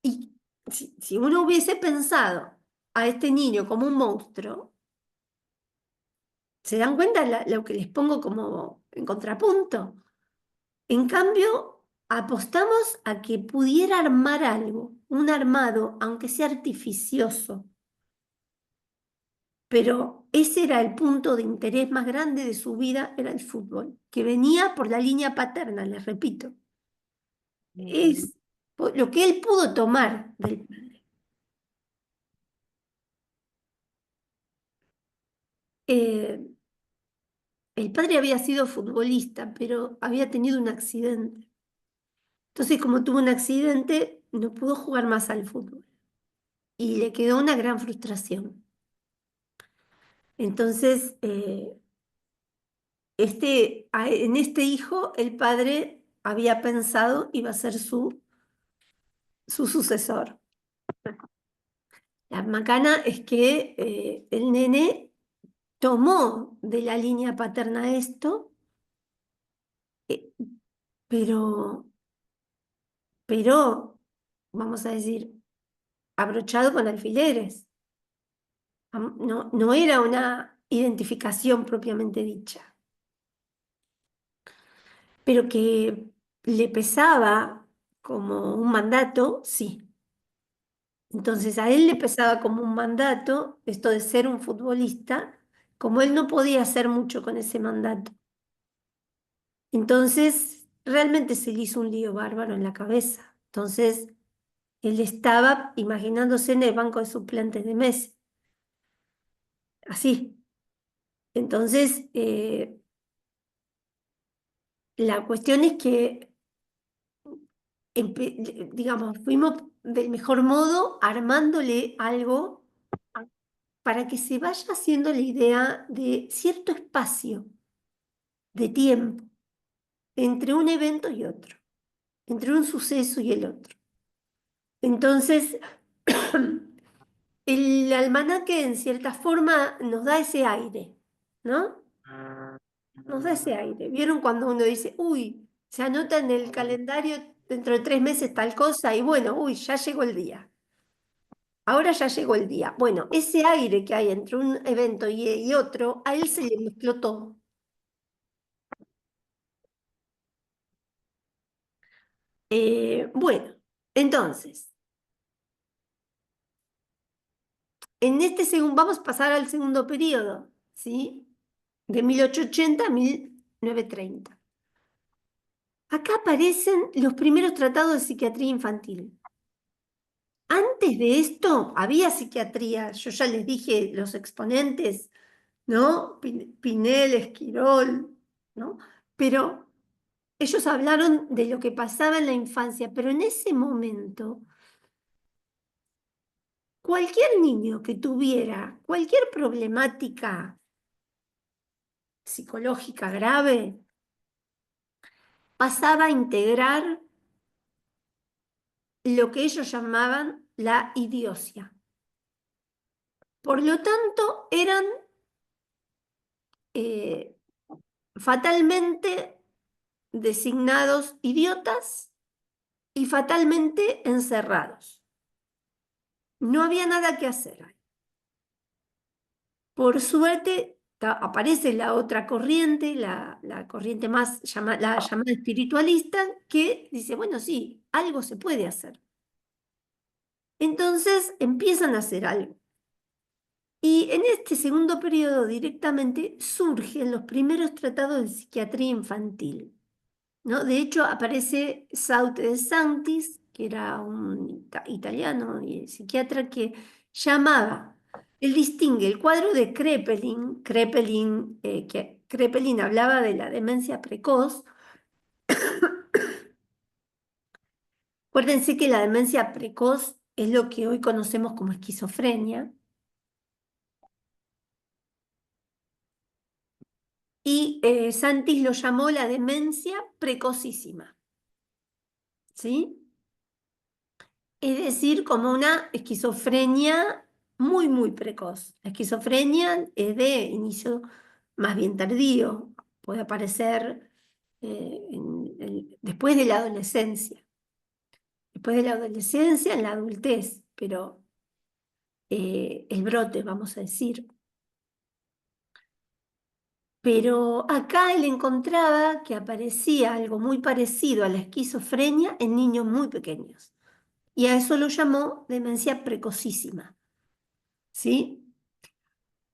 y si uno hubiese pensado a este niño como un monstruo, ¿se dan cuenta lo que les pongo como en contrapunto? En cambio, apostamos a que pudiera armar algo, un armado, aunque sea artificioso, pero ese era el punto de interés más grande de su vida, era el fútbol, que venía por la línea paterna, les repito. Es lo que él pudo tomar del padre. Eh, el padre había sido futbolista, pero había tenido un accidente. Entonces, como tuvo un accidente, no pudo jugar más al fútbol y le quedó una gran frustración. Entonces, en este hijo, el padre había pensado iba a ser su sucesor. La macana es que el nene tomó de la línea paterna esto, eh, pero, pero, vamos a decir, abrochado con alfileres. No, no era una identificación propiamente dicha, pero que le pesaba como un mandato, sí. Entonces a él le pesaba como un mandato esto de ser un futbolista, como él no podía hacer mucho con ese mandato. Entonces realmente se le hizo un lío bárbaro en la cabeza. Entonces él estaba imaginándose en el banco de suplentes de Messi, así. Entonces la cuestión es que, digamos, fuimos del mejor modo armándole algo para que se vaya haciendo la idea de cierto espacio de tiempo entre un evento y otro, entre un suceso y el otro. Entonces, el almanaque en cierta forma nos da ese aire, ¿no? Nos da ese aire. ¿Vieron cuando uno dice, uy, se anota en el calendario dentro de 3 meses tal cosa y bueno, uy, ya llegó el día? Ahora ya llegó el día. Bueno, ese aire que hay entre un evento y otro, a él se le mezcló todo. Bueno, entonces, en este segundo, vamos a pasar al segundo periodo, ¿sí? De 1880 a 1930. Acá aparecen los primeros tratados de psiquiatría infantil. Antes de esto había psiquiatría, yo ya les dije los exponentes, ¿no? Pinel, Esquirol, ¿no? Pero ellos hablaron de lo que pasaba en la infancia, pero en ese momento, cualquier niño que tuviera cualquier problemática psicológica grave pasaba a integrar lo que ellos llamaban la idiocia. Por lo tanto, eran eh, fatalmente designados idiotas y fatalmente encerrados. No había nada que hacer. Por suerte, aparece la otra corriente, la corriente más la llamada espiritualista, que dice, bueno, sí, algo se puede hacer. Entonces empiezan a hacer algo. Y en este segundo periodo directamente surgen los primeros tratados de psiquiatría infantil, ¿no? De hecho, aparece Saute de Sanctis, que era un italiano y psiquiatra que llamaba, él distingue el cuadro de Kraepelin, que Kraepelin hablaba de la demencia precoz. Acuérdense que la demencia precoz es lo que hoy conocemos como esquizofrenia. Y Santis lo llamó la demencia precocísima, ¿sí? Es decir, como una esquizofrenia muy, muy precoz. La esquizofrenia es de inicio más bien tardío, puede aparecer después de la adolescencia, en la adultez, pero el brote, vamos a decir. Pero acá él encontraba que aparecía algo muy parecido a la esquizofrenia en niños muy pequeños. Y a eso lo llamó demencia precocísima, ¿sí?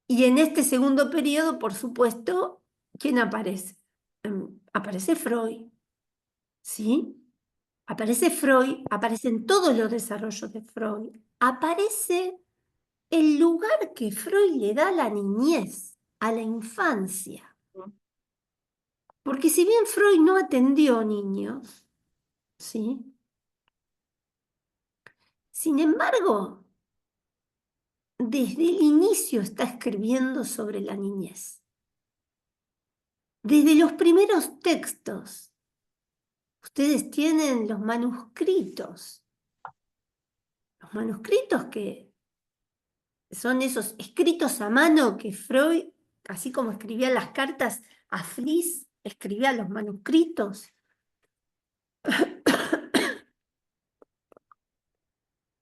Y en este segundo periodo, por supuesto, ¿quién aparece? Aparece Freud, ¿sí? Aparece Freud, aparecen todos los desarrollos de Freud, aparece el lugar que Freud le da a la niñez, a la infancia. Porque si bien Freud no atendió niños, ¿sí? Sin embargo, desde el inicio está escribiendo sobre la niñez. Desde los primeros textos, ustedes tienen los manuscritos que son esos escritos a mano que Freud, así como escribía las cartas a Fliess, escribía los manuscritos.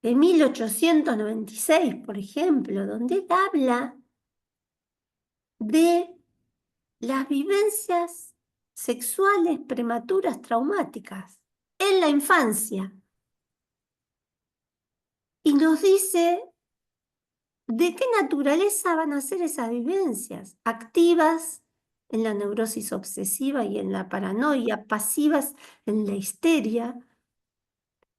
De 1896, por ejemplo, donde él habla de las vivencias sexuales prematuras traumáticas en la infancia y nos dice de qué naturaleza van a ser esas vivencias, activas en la neurosis obsesiva y en la paranoia, pasivas en la histeria.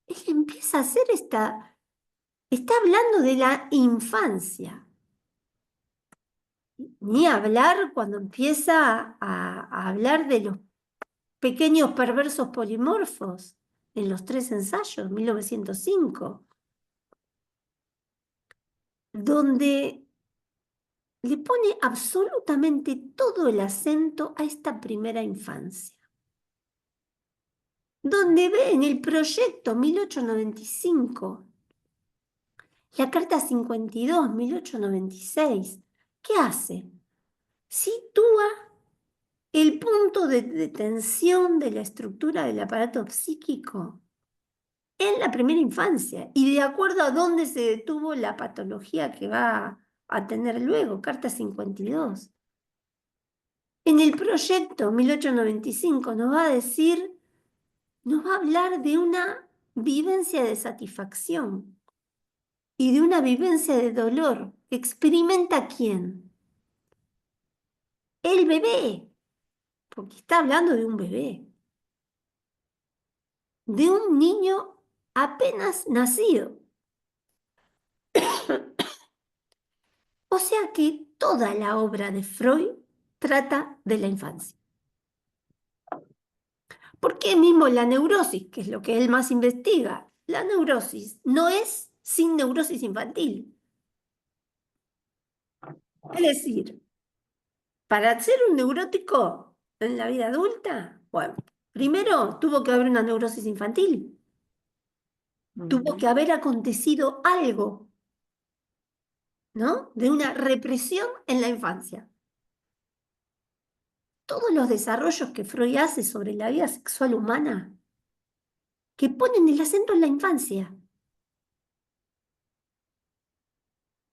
Él empieza a hacer está hablando de la infancia. Ni hablar cuando empieza a hablar de los pequeños perversos polimorfos en los tres ensayos, 1905, donde le pone absolutamente todo el acento a esta primera infancia, donde ve en el proyecto 1895, la carta 52, 1896, ¿qué hace? Sitúa el punto de tensión de la estructura del aparato psíquico en la primera infancia y de acuerdo a dónde se detuvo la patología que va a tener luego, carta 52. En el proyecto 1895 nos va a decir, nos va a hablar de una vivencia de satisfacción y de una vivencia de dolor. ¿Experimenta quién? El bebé, porque está hablando de un bebé, de un niño apenas nacido. O sea que toda la obra de Freud trata de la infancia. Porque mismo la neurosis, que es lo que él más investiga, la neurosis no es sin neurosis infantil. Es decir, para ser un neurótico en la vida adulta, bueno, primero tuvo que haber una neurosis infantil, tuvo que Ujú. haber acontecido algo, ¿no? De una represión en la infancia. Todos los desarrollos que Freud hace sobre la vida sexual humana, que ponen el acento en la infancia.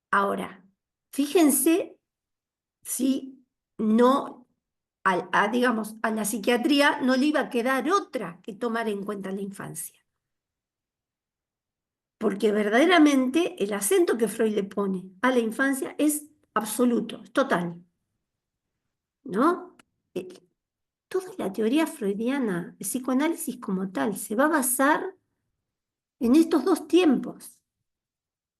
Ahora, fíjense si no, digamos, a la psiquiatría no le iba a quedar otra que tomar en cuenta la infancia. Porque verdaderamente el acento que Freud le pone a la infancia es absoluto, es total, ¿no? Eh, Toda la teoría freudiana, el psicoanálisis como tal, se va a basar en estos dos tiempos.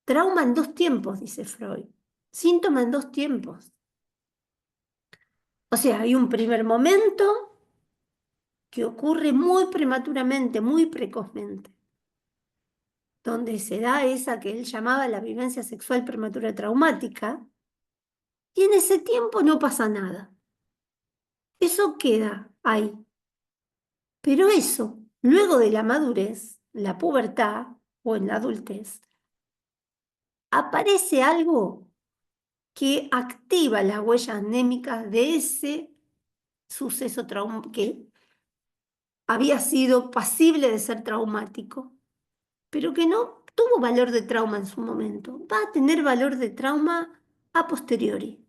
Trauma en dos tiempos, dice Freud. Síntoma en dos tiempos. O sea, hay un primer momento que ocurre muy prematuramente, muy precozmente, donde se da esa que él llamaba la vivencia sexual prematura traumática, y en ese tiempo no pasa nada. Eso queda ahí. Pero eso, luego de la madurez, la pubertad o en la adultez, aparece algo que activa las huellas anémicas de ese suceso que había sido pasible de ser traumático, pero que no tuvo valor de trauma en su momento. Va a tener valor de trauma a posteriori,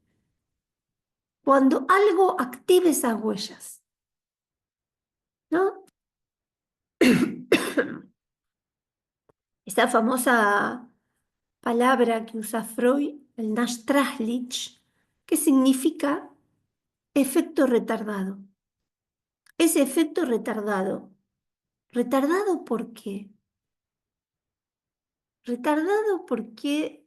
cuando algo active esas huellas, ¿no? Esa famosa palabra que usa Freud, el Nachträglich, que significa efecto retardado. Ese efecto retardado. ¿Retardado por qué? Retardado porque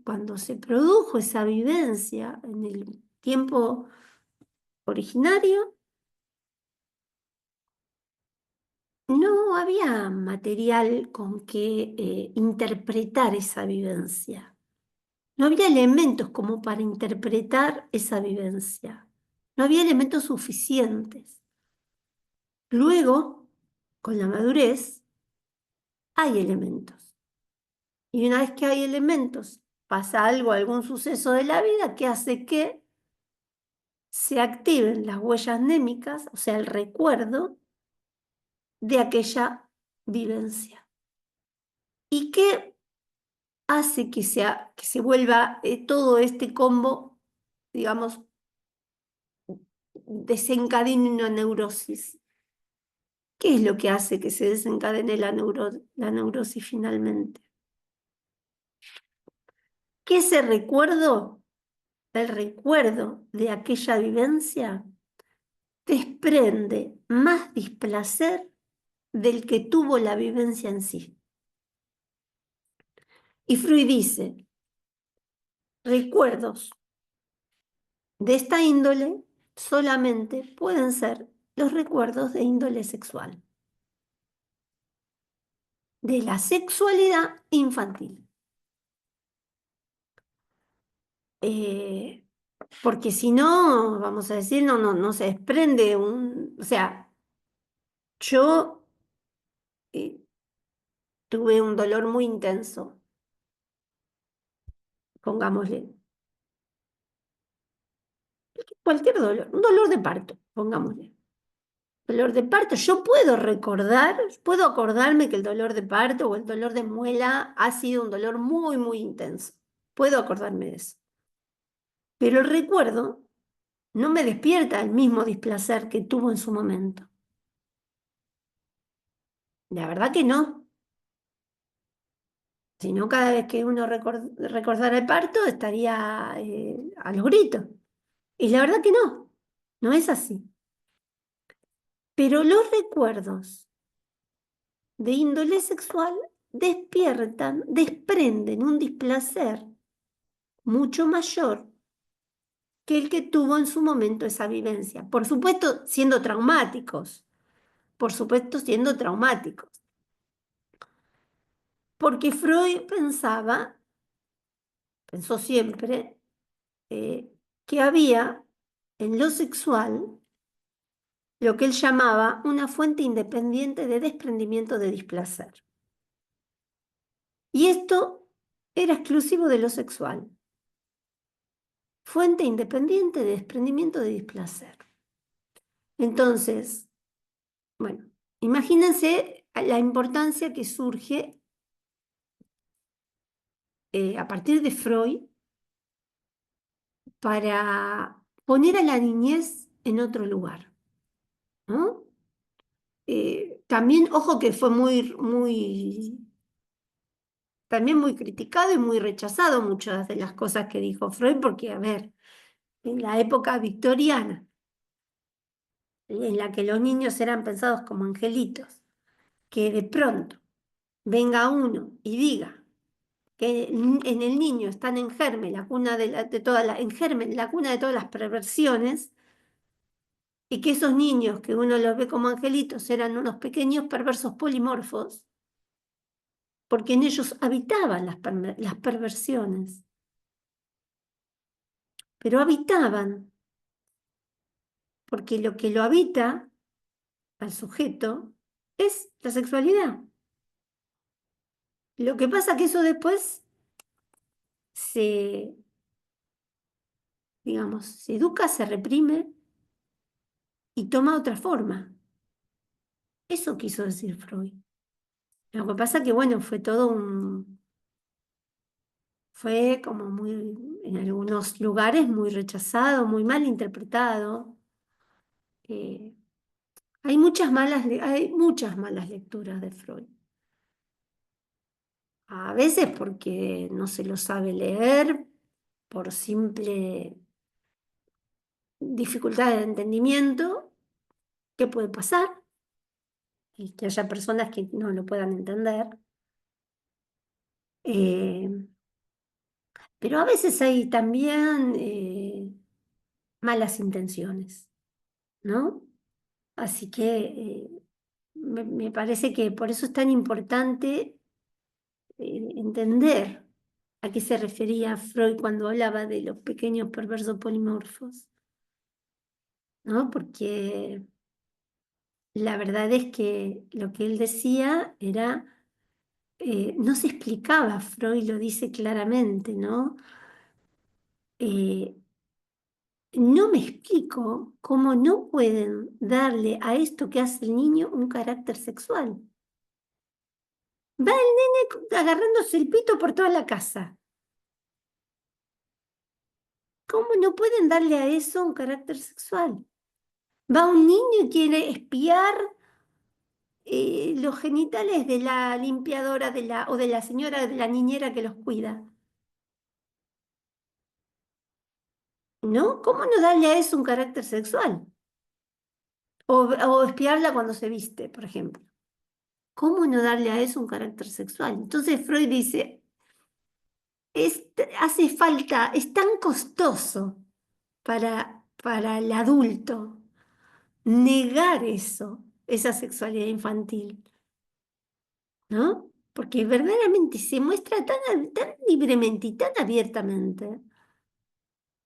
cuando se produjo esa vivencia en el tiempo originario, no había material con que interpretar esa vivencia. No había elementos como para interpretar esa vivencia. No había elementos suficientes. Luego, con la madurez, hay elementos. Y una vez que hay elementos pasa algo, algún suceso de la vida que hace que se activen las huellas némicas, o sea, el recuerdo de aquella vivencia. ¿Y qué hace que se vuelva todo este combo, digamos, desencadene una neurosis? ¿Qué es lo que hace que se desencadene la neurosis finalmente? Que ese recuerdo, el recuerdo de aquella vivencia, desprende más displacer del que tuvo la vivencia en sí. Y Freud dice, recuerdos de esta índole solamente pueden ser los recuerdos de índole sexual, de la sexualidad infantil. Eh, Porque si no, vamos a decir, no se desprende o sea, yo eh, tuve un dolor muy intenso, pongámosle, cualquier dolor, un dolor de parto, pongámosle. Dolor de parto, yo puedo recordar, puedo acordarme que el dolor de parto o el dolor de muela ha sido un dolor muy, muy intenso. Puedo acordarme de eso. Pero el recuerdo no me despierta el mismo displacer que tuvo en su momento. La verdad que no. Si no, cada vez que uno recordara el parto estaría a los gritos. Y la verdad que no es así. Pero los recuerdos de índole sexual despiertan, desprenden un displacer mucho mayor que el que tuvo en su momento esa vivencia. Por supuesto, siendo traumáticos. Por supuesto, siendo traumáticos. Porque Freud pensó siempre, que había en lo sexual lo que él llamaba una fuente independiente de desprendimiento de displacer. Y esto era exclusivo de lo sexual. Fuente independiente de desprendimiento de displacer. Entonces, bueno, imagínense la importancia que surge a partir de Freud para poner a la niñez en otro lugar, ¿no? También, ojo que fue también muy criticado y muy rechazado muchas de las cosas que dijo Freud, porque, a ver, en la época victoriana, en la que los niños eran pensados como angelitos, que de pronto venga uno y diga que en el niño están en germen la cuna de todas en germen la cuna de todas las perversiones, y que esos niños que uno los ve como angelitos eran unos pequeños perversos polimorfos, porque en ellos habitaban las perversiones, pero habitaban, porque lo que lo habita al sujeto es la sexualidad. Lo que pasa que eso después se, digamos, se educa, se reprime y toma otra forma. Eso quiso decir Freud. Lo que pasa que, bueno, fue como muy, en algunos lugares muy rechazado, muy mal interpretado. Eh, hay muchas malas lecturas de Freud. A veces porque no se lo sabe leer, por simple dificultad de entendimiento, ¿qué puede pasar? Y que haya personas que no lo puedan entender. Eh, pero a veces hay también malas intenciones, ¿no? Así que me parece que por eso es tan importante entender a qué se refería Freud cuando hablaba de los pequeños perversos polimorfos, ¿no? Porque la verdad es que lo que él decía era no se explicaba, Freud lo dice claramente, ¿no? Eh, no me explico cómo no pueden darle a esto que hace el niño un carácter sexual. Va el nene agarrándose el pito por toda la casa. ¿Cómo no pueden darle a eso un carácter sexual? Va un niño y quiere espiar los genitales de la limpiadora o de la señora, de la niñera que los cuida. ¿No? ¿Cómo no darle a eso un carácter sexual? O espiarla cuando se viste, por ejemplo. ¿Cómo no darle a eso un carácter sexual? Entonces Freud dice, hace falta, es tan costoso para el adulto negar eso, esa sexualidad infantil, ¿no? Porque verdaderamente se muestra tan libremente y tan abiertamente,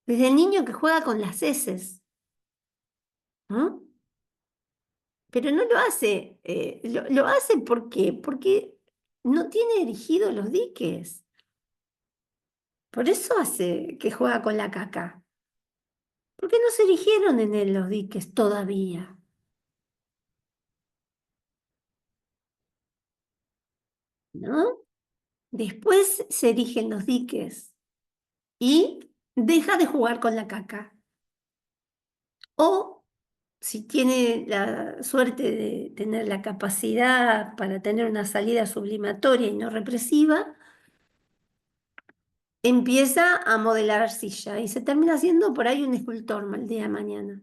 desde el niño que juega con las heces, ¿no? Pero no lo hace, lo hace porque no tiene erigidos los diques. Por eso hace que juega con la caca. Porque no se erigieron en él los diques todavía, ¿no? Después se erigen los diques y deja de jugar con la caca. O si tiene la suerte de tener la capacidad para tener una salida sublimatoria y no represiva, empieza a modelar arcilla y se termina siendo por ahí un escultor el día de mañana.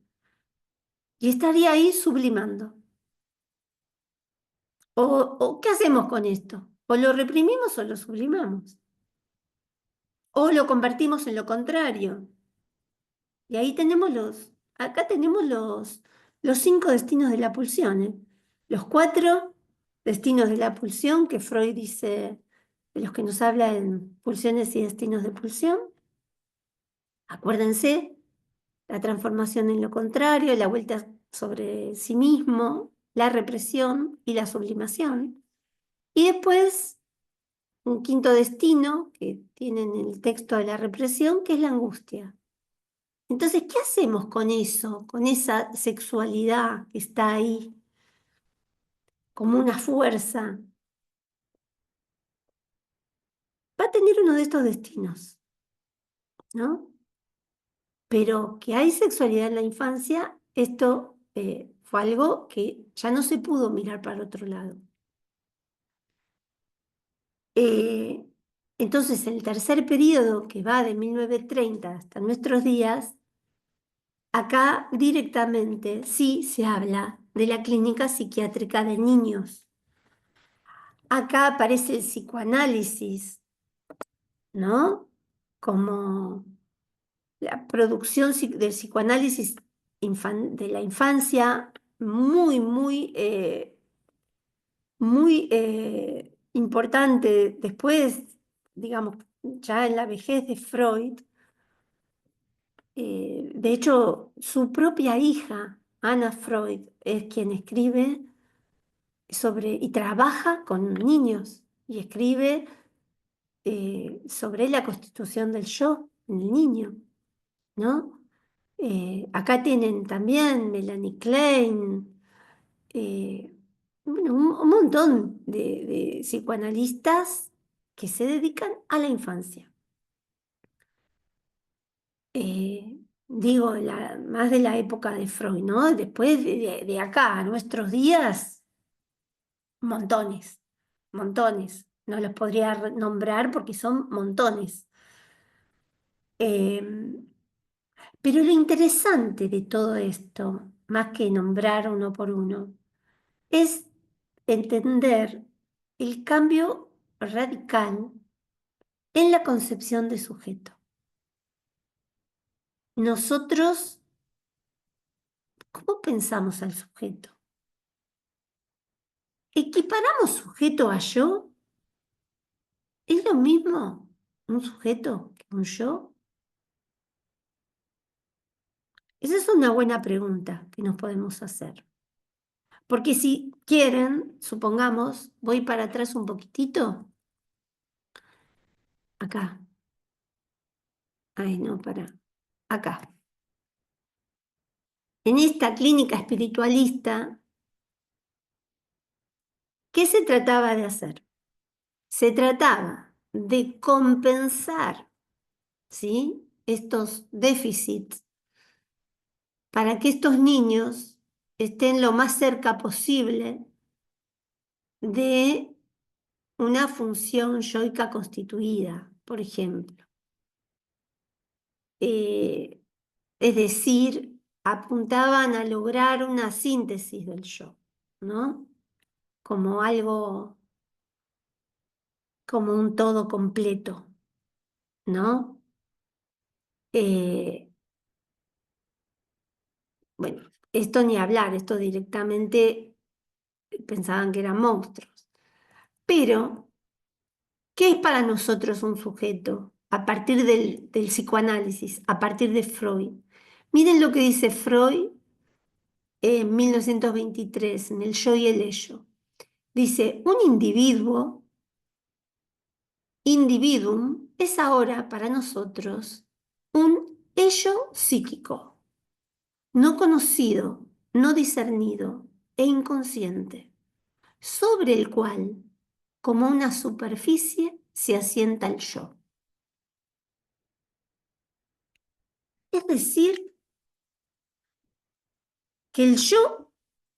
Y estaría ahí sublimando. ¿O qué hacemos con esto? O lo reprimimos o lo sublimamos. O lo convertimos en lo contrario. Y ahí tenemos acá tenemos los 5 destinos de la pulsión, ¿eh? Los 4 destinos de la pulsión que Freud dice, de los que nos habla en Pulsiones y Destinos de Pulsión. Acuérdense, la transformación en lo contrario, la vuelta sobre sí mismo, la represión y la sublimación. Y después, un quinto destino que tiene en el texto de la represión, que es la angustia. Entonces, ¿qué hacemos con eso, con esa sexualidad que está ahí como una fuerza? Va a tener uno de estos destinos, ¿no? Pero que hay sexualidad en la infancia, esto fue algo que ya no se pudo mirar para otro lado. Eh, entonces, el tercer periodo, que va de 1930 hasta nuestros días, acá directamente sí se habla de la clínica psiquiátrica de niños. Acá aparece el psicoanálisis, ¿no? Como la producción del psicoanálisis de la infancia muy importante después, digamos, ya en la vejez de Freud. De hecho, su propia hija, Anna Freud, es quien escribe y trabaja con niños y escribe sobre la constitución del yo en el niño, ¿no? Acá tienen también Melanie Klein, bueno, un montón de psicoanalistas que se dedican a la infancia. Digo, más de la época de Freud, ¿no? Después de acá a nuestros días, montones, montones. No los podría nombrar porque son montones. Em, Pero lo interesante de todo esto, más que nombrar uno por uno, es entender el cambio radical en la concepción de sujeto. Nosotros, ¿cómo pensamos al sujeto? ¿Equiparamos sujeto a yo? ¿Es lo mismo un sujeto que un yo? Esa es una buena pregunta que nos podemos hacer. Porque si quieren, supongamos, voy para atrás un poquitito, acá. Ay, no, para. Acá. En esta clínica espiritualista, ¿qué se trataba de hacer? Se trataba de compensar, ¿sí? Estos déficits para que estos niños estén lo más cerca posible de una función yoica constituida, por ejemplo. Eh, es decir, apuntaban a lograr una síntesis del yo, ¿no? Como algo, como un todo completo, ¿no? Eh, bueno, esto ni hablar, esto directamente pensaban que eran monstruos. Pero, ¿qué es para nosotros un sujeto a partir del psicoanálisis, a partir de Freud? Miren lo que dice Freud en 1923, en El yo y el ello. Dice, un individuum, es ahora para nosotros un ello psíquico, no conocido, no discernido e inconsciente, sobre el cual, como una superficie, se asienta el yo. Es decir, que el yo,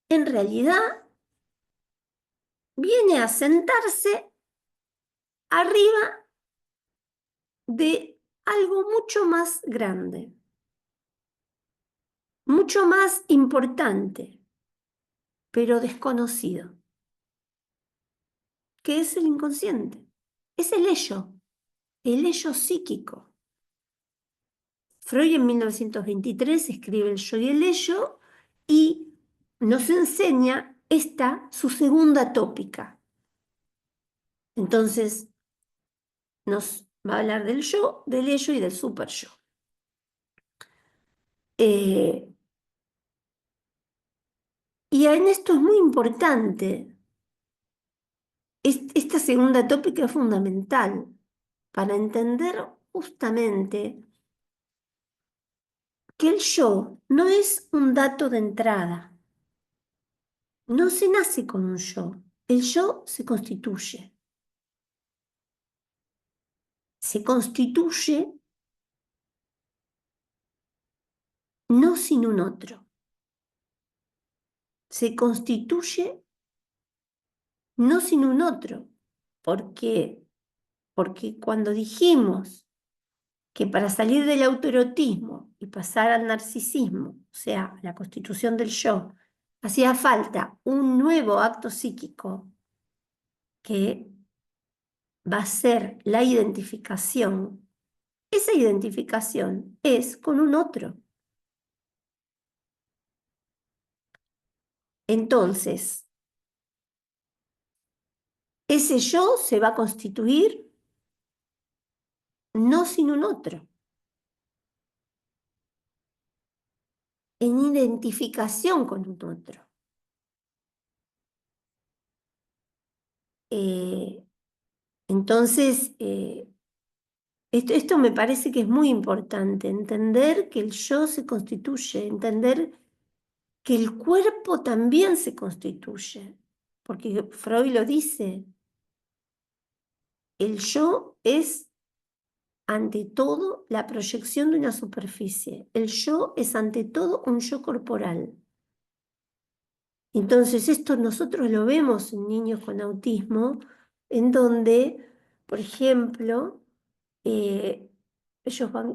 en realidad, viene a sentarse arriba de algo mucho más grande, mucho más importante, pero desconocido, que es el inconsciente. Es el ello psíquico. Freud en 1923 escribe El yo y el ello y nos enseña esta, su segunda tópica. Entonces, nos va a hablar del yo, del ello y del super yo. Eh, y en esto es muy importante. Esta segunda tópica es fundamental para entender justamente que el yo no es un dato de entrada. No se nace con un yo. El yo se constituye. Se constituye no sin un otro. Se constituye no sin un otro. ¿Por qué? Porque cuando dijimos que para salir del autoerotismo y pasar al narcisismo, o sea, la constitución del yo, hacía falta un nuevo acto psíquico que va a ser la identificación. Esa identificación es con un otro. Entonces, ese yo se va a constituir no sin un otro, en identificación con un otro. Eh, entonces, esto me parece que es muy importante, entender que el yo se constituye, entender que el cuerpo también se constituye, porque Freud lo dice, el yo es ante todo la proyección de una superficie, el yo es ante todo un yo corporal. Entonces esto nosotros lo vemos en niños con autismo, en donde, por ejemplo,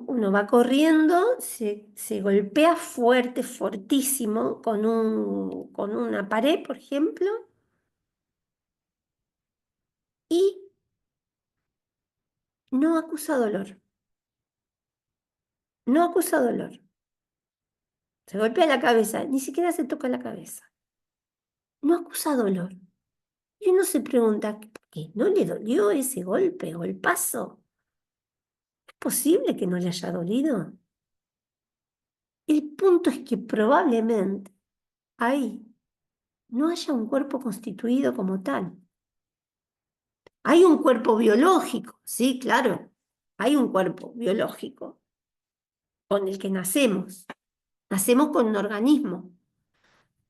uno va corriendo, se golpea fuerte, fortísimo, con una pared, por ejemplo, y no acusa dolor. No acusa dolor. Se golpea la cabeza, ni siquiera se toca la cabeza. No acusa dolor. Y uno se pregunta, ¿por qué no le dolió ese golpe, golpazo? ¿Es posible que no le haya dolido? El punto es que probablemente ahí no haya un cuerpo constituido como tal. Hay un cuerpo biológico, sí, claro, hay un cuerpo biológico con el que nacemos. Nacemos con un organismo,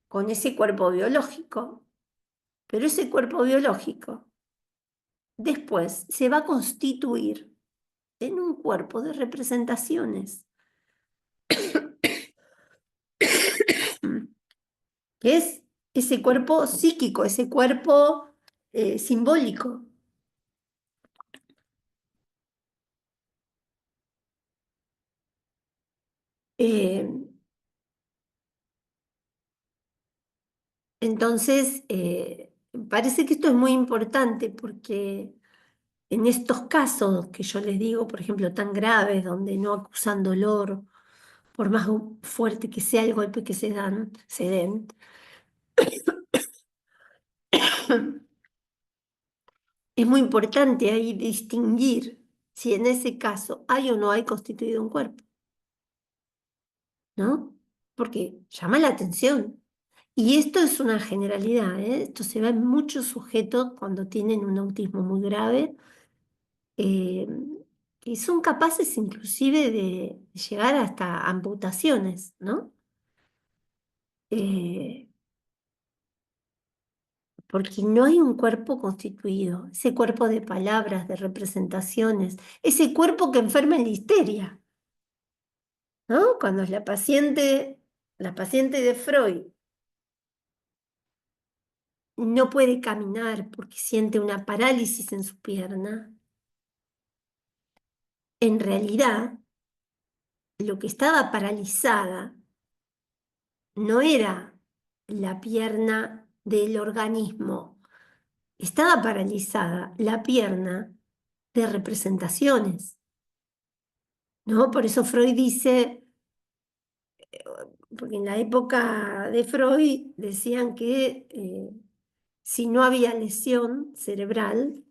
con ese cuerpo biológico, pero ese cuerpo biológico después se va a constituir en un cuerpo de representaciones, que es ese cuerpo psíquico, ese cuerpo simbólico. Eh, entonces, parece que esto es muy importante porque en estos casos que yo les digo, por ejemplo, tan graves, donde no acusan dolor, por más fuerte que sea el golpe que se den, es muy importante ahí distinguir si en ese caso hay o no hay constituido un cuerpo, ¿no? Porque llama la atención. Y esto es una generalidad, ¿eh? Esto se ve en muchos sujetos cuando tienen un autismo muy grave, eh, que son capaces inclusive de llegar hasta amputaciones, ¿no? Eh, porque no hay un cuerpo constituido, ese cuerpo de palabras, de representaciones, ese cuerpo que enferma en la histeria, ¿no? Cuando es la paciente de Freud no puede caminar porque siente una parálisis en su pierna, en realidad lo que estaba paralizada no era la pierna del organismo, estaba paralizada la pierna de representaciones, ¿no? Por eso Freud dice, porque en la época de Freud decían que si no había lesión cerebral,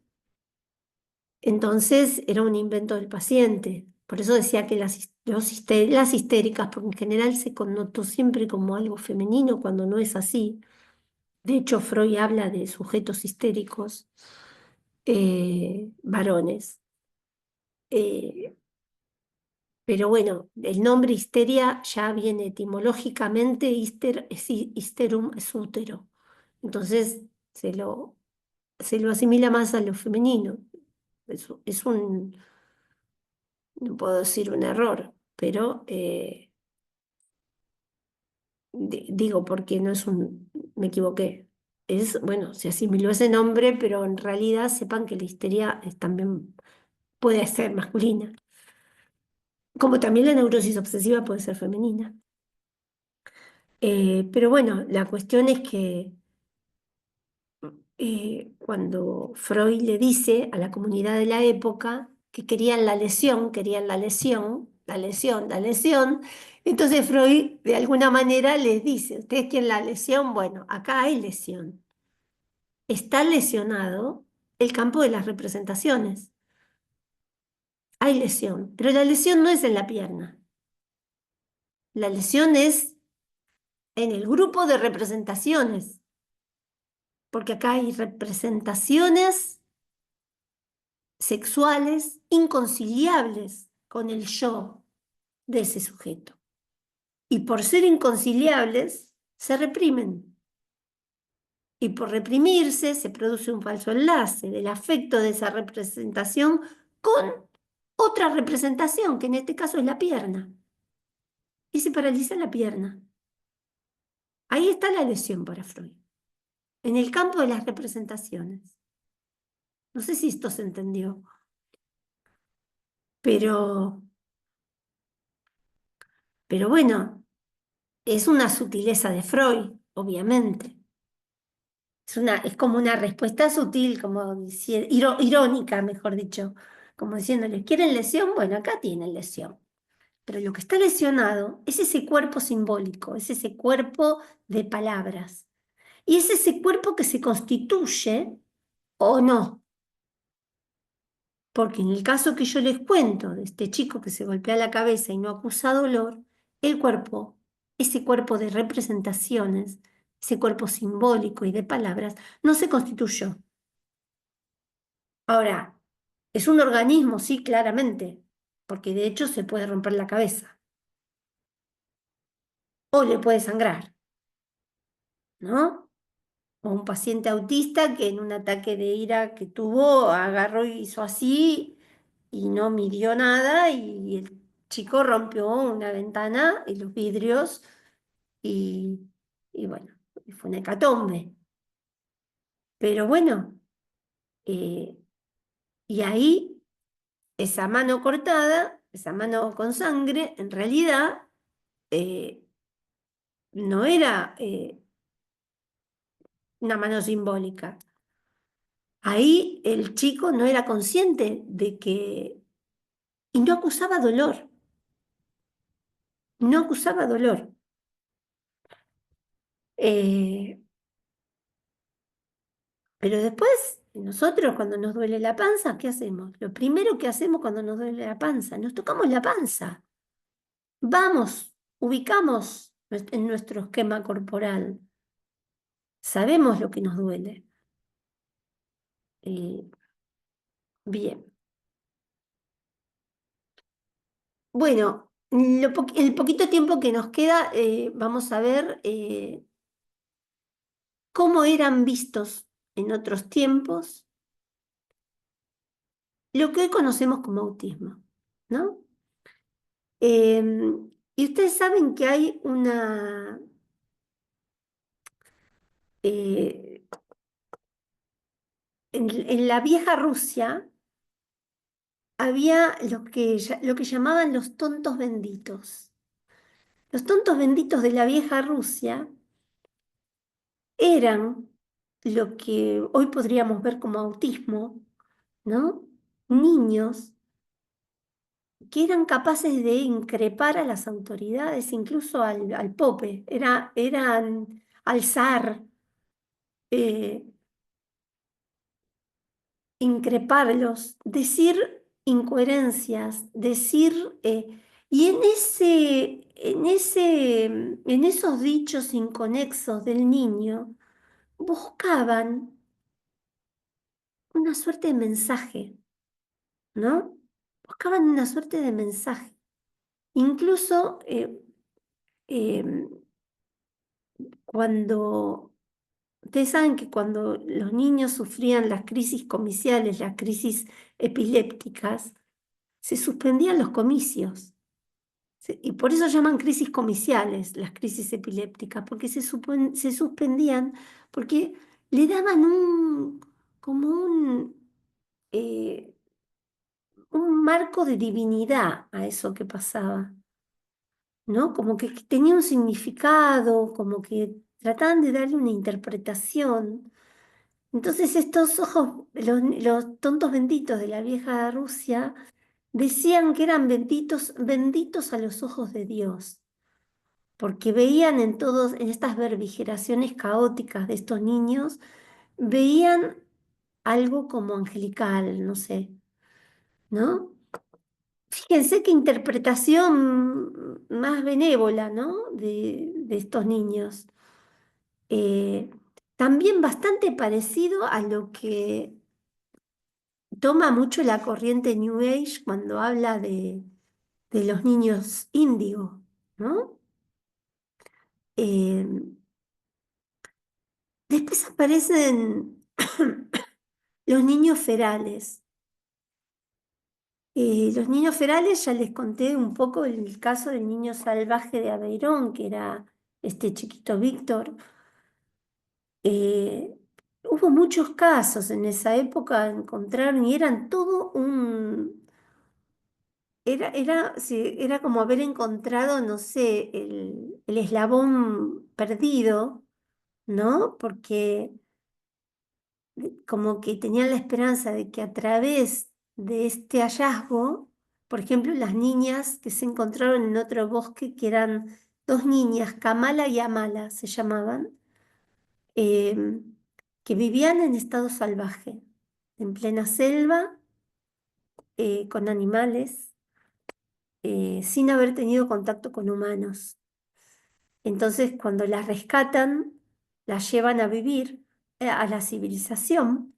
entonces era un invento del paciente. Por eso decía que las histéricas, porque en general se connotó siempre como algo femenino cuando no es así. De hecho, Freud habla de sujetos histéricos, varones. Eh, pero bueno, el nombre histeria ya viene etimológicamente, histerum es útero. Entonces se lo, se lo asimila más a lo femenino. Es un, no puedo decir un error, pero digo porque no es un, me equivoqué. Es, bueno, se asimiló ese nombre, pero en realidad sepan que la histeria también puede ser masculina, como también la neurosis obsesiva puede ser femenina. Pero bueno, la cuestión es que cuando Freud le dice a la comunidad de la época que querían la lesión, querían la lesión, la lesión, la lesión, entonces Freud de alguna manera les dice, ¿ustedes quieren la lesión? Bueno, acá hay lesión. Está lesionado el campo de las representaciones. Hay lesión, pero la lesión no es en la pierna. La lesión es en el grupo de representaciones, porque acá hay representaciones sexuales inconciliables con el yo de ese sujeto. Y por ser inconciliables, se reprimen. Y por reprimirse, se produce un falso enlace del afecto de esa representación con otra representación, que en este caso es la pierna. Y se paraliza la pierna. Ahí está la lesión para Freud, en el campo de las representaciones. No sé si esto se entendió, pero, pero bueno, es una sutileza de Freud, obviamente. Es como una respuesta sutil, como irónica, mejor dicho, como diciéndole, ¿quieren lesión? Bueno, acá tienen lesión. Pero lo que está lesionado es ese cuerpo simbólico, es ese cuerpo de palabras. Y es ese cuerpo que se constituye o no. Porque en el caso que yo les cuento de este chico que se golpea la cabeza y no acusa dolor, el cuerpo, ese cuerpo de representaciones, ese cuerpo simbólico y de palabras, no se constituyó. Ahora, es un organismo, sí, claramente, porque de hecho se puede romper la cabeza o le puede sangrar, ¿no? O un paciente autista que en un ataque de ira que tuvo agarró y hizo así y no midió nada y el chico rompió una ventana y los vidrios y, y bueno, fue una hecatombe. Pero bueno, eh, y ahí esa mano cortada, esa mano con sangre, en realidad eh, no era una mano simbólica. Ahí el chico no era consciente de que, y no acusaba dolor, no acusaba dolor. Eh, pero después, nosotros cuando nos duele la panza, ¿qué hacemos? Lo primero que hacemos cuando nos duele la panza, nos tocamos la panza. Vamos, ubicamos en nuestro esquema corporal. Sabemos lo que nos duele. Eh, bien. Bueno, el poquito tiempo que nos queda, vamos a ver cómo eran vistos en otros tiempos lo que hoy conocemos como autismo, ¿no? Y ustedes saben que hay eh, en la vieja Rusia había lo que llamaban los tontos benditos. Los tontos benditos de la vieja Rusia eran lo que hoy podríamos ver como autismo, ¿no? Niños que eran capaces de increpar a las autoridades, incluso al pope, eran al zar, eh, increparlos, decir incoherencias, decir, y en esos dichos inconexos del niño, buscaban una suerte de mensaje, ¿no? Buscaban una suerte de mensaje. Incluso eh, cuando, ustedes saben que cuando los niños sufrían las crisis comiciales, las crisis epilépticas, se suspendían los comicios. Y por eso llaman crisis comiciales las crisis epilépticas, porque se suspendían, porque le daban como eh, un marco de divinidad a eso que pasaba, ¿no? Como que tenía un significado, como que trataban de darle una interpretación. Entonces estos ojos, los tontos benditos de la vieja Rusia, decían que eran benditos, benditos a los ojos de Dios, porque veían en todos, en estas verbigeraciones caóticas de estos niños, veían algo como angelical, no sé, ¿no? Fíjense qué interpretación más benévola, ¿no? De estos niños. Eh, También bastante parecido a lo que toma mucho la corriente New Age cuando habla de los niños índigo, ¿no? Eh, Después aparecen los niños ferales. Los niños ferales, ya les conté un poco el caso del niño salvaje de Aveirón, que era este chiquito Víctor. Eh, Hubo muchos casos en esa época, encontraron y eran todo sí, era como haber encontrado, no sé, el eslabón perdido, ¿no? Porque como que tenían la esperanza de que a través de este hallazgo, por ejemplo, las niñas que se encontraron en otro bosque, que eran dos niñas, Kamala y Amala se llamaban, eh, que vivían en estado salvaje, en plena selva, con animales, sin haber tenido contacto con humanos. Entonces, cuando las rescatan, las llevan a vivir a la civilización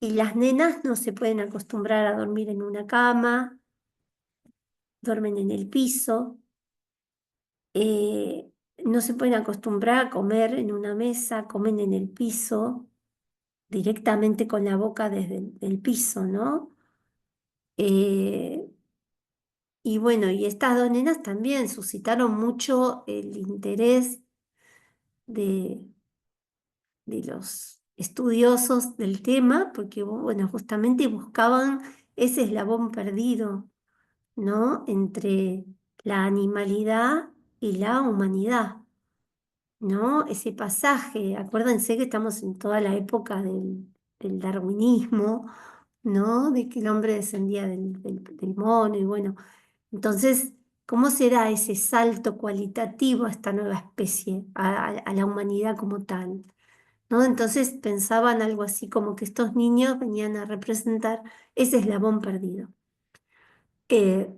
y las nenas no se pueden acostumbrar a dormir en una cama, duermen en el piso, eh, no se pueden acostumbrar a comer en una mesa, comen en el piso, directamente con la boca desde el piso, ¿no? Eh, y bueno, y estas dos nenas también suscitaron mucho el interés de, de los estudiosos del tema, porque bueno, justamente buscaban ese eslabón perdido, ¿no? Entre la animalidad y la humanidad, ¿no? Ese pasaje, acuérdense que estamos en toda la época del darwinismo, ¿no? De que el hombre descendía del mono y bueno, entonces, ¿cómo se da ese salto cualitativo a esta nueva especie, a la humanidad como tal? ¿No? Entonces pensaban algo así como que estos niños venían a representar ese eslabón perdido. Eh,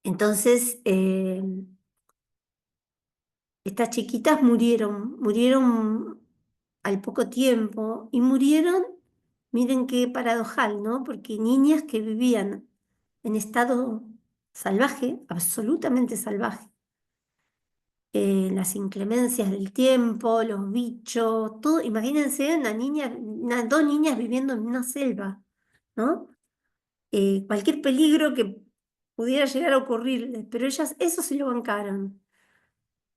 entonces, estas chiquitas murieron al poco tiempo y murieron, miren qué paradojal, ¿no? Porque niñas que vivían en estado salvaje, absolutamente salvaje, las inclemencias del tiempo, los bichos, todo, imagínense una niña, dos niñas viviendo en una selva, ¿no? Cualquier peligro que pudiera llegar a ocurrirles, pero ellas eso se lo bancaron.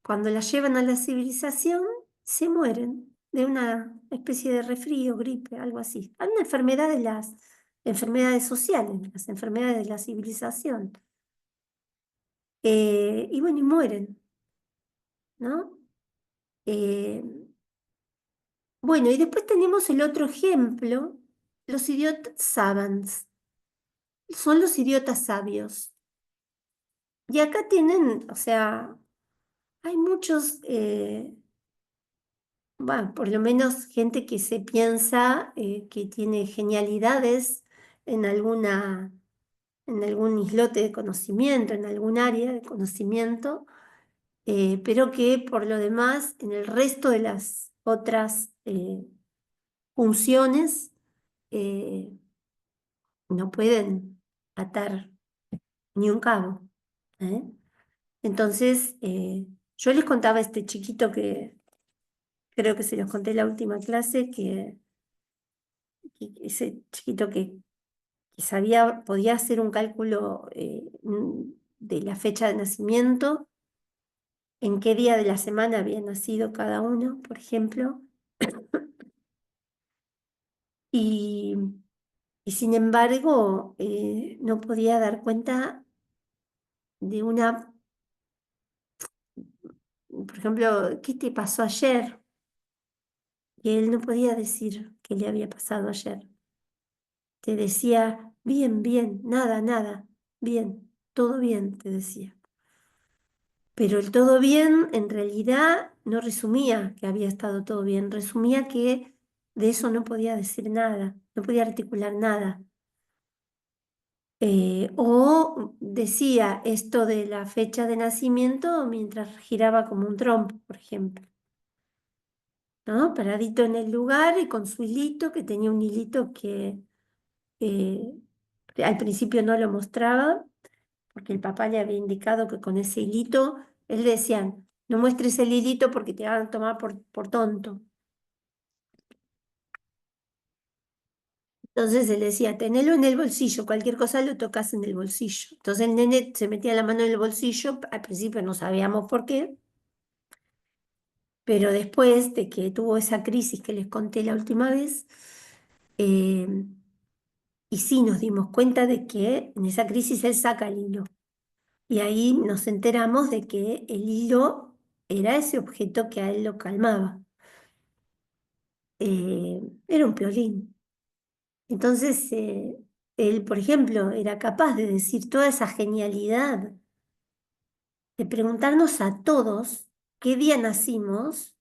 Cuando las llevan a la civilización, se mueren de una especie de resfrío, gripe, algo así. Hay una enfermedad de las enfermedades sociales, las enfermedades de la civilización. Y bueno, y mueren, ¿no? Eh, bueno, y después tenemos el otro ejemplo, los idiotas savants. Son los idiotas sabios. Y acá tienen, o sea, hay muchos, bueno, por lo menos gente que se piensa que tiene genialidades en en algún islote de conocimiento, en algún área de conocimiento, pero que por lo demás, en el resto de las otras funciones, eh, no pueden atar ni un cabo. ¿Eh? Entonces, yo les contaba a este chiquito que creo que se los conté en la última clase, que ese chiquito que sabía, podía hacer un cálculo de la fecha de nacimiento, en qué día de la semana había nacido cada uno, por ejemplo, y, y sin embargo no podía dar cuenta de una, por ejemplo, ¿qué te pasó ayer? Y él no podía decir qué le había pasado ayer. Te decía, bien, bien, nada, nada, bien, todo bien, te decía. Pero el todo bien en realidad no resumía que había estado todo bien, resumía que de eso no podía decir nada, no podía articular nada. O decía esto de la fecha de nacimiento mientras giraba como un trompo, por ejemplo, ¿no? Paradito en el lugar y con su hilito, que tenía un hilito que eh, al principio no lo mostraba, porque el papá le había indicado que con ese hilito, él le decían, no muestres el hilito porque te van a tomar por tonto. Entonces él decía, tenelo en el bolsillo, cualquier cosa lo tocas en el bolsillo. Entonces el nene se metía la mano en el bolsillo, al principio no sabíamos por qué, pero después de que tuvo esa crisis que les conté la última vez, eh, y sí nos dimos cuenta de que en esa crisis él saca el hilo. Y ahí nos enteramos de que el hilo era ese objeto que a él lo calmaba. Era un piolín. Entonces, él, por ejemplo, era capaz de decir toda esa genialidad, de preguntarnos a todos qué día nacimos,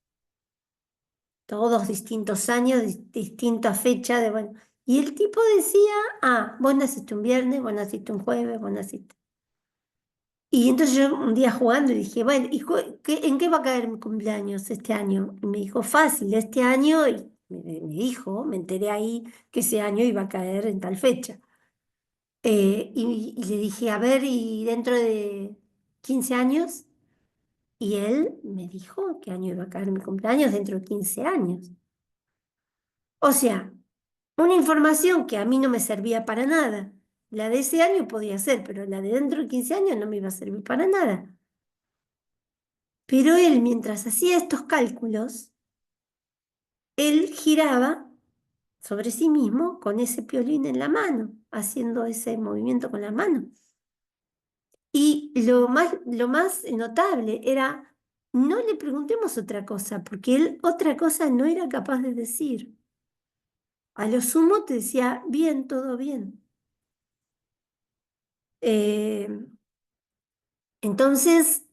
todos distintos años, distinta fecha, de, bueno, y el tipo decía, ah, vos naciste un viernes, vos naciste un jueves, vos naciste. Y entonces yo un día jugando le dije, bueno, ¿y en qué va a caer mi cumpleaños este año? Y me dijo, fácil, este año, y me dijo, me enteré ahí que ese año iba a caer en tal fecha. Y le dije, a ver, ¿y dentro de 15 años? Y él me dijo qué año iba a caer mi cumpleaños dentro de 15 años. O sea, una información que a mí no me servía para nada. La de ese año podía ser, pero la de dentro de 15 años no me iba a servir para nada. Pero él, mientras hacía estos cálculos, él giraba sobre sí mismo con ese piolín en la mano, haciendo ese movimiento con la mano. Y lo más notable era, no le preguntemos otra cosa, porque él otra cosa no era capaz de decir. A lo sumo te decía, bien, todo bien. Eh, entonces,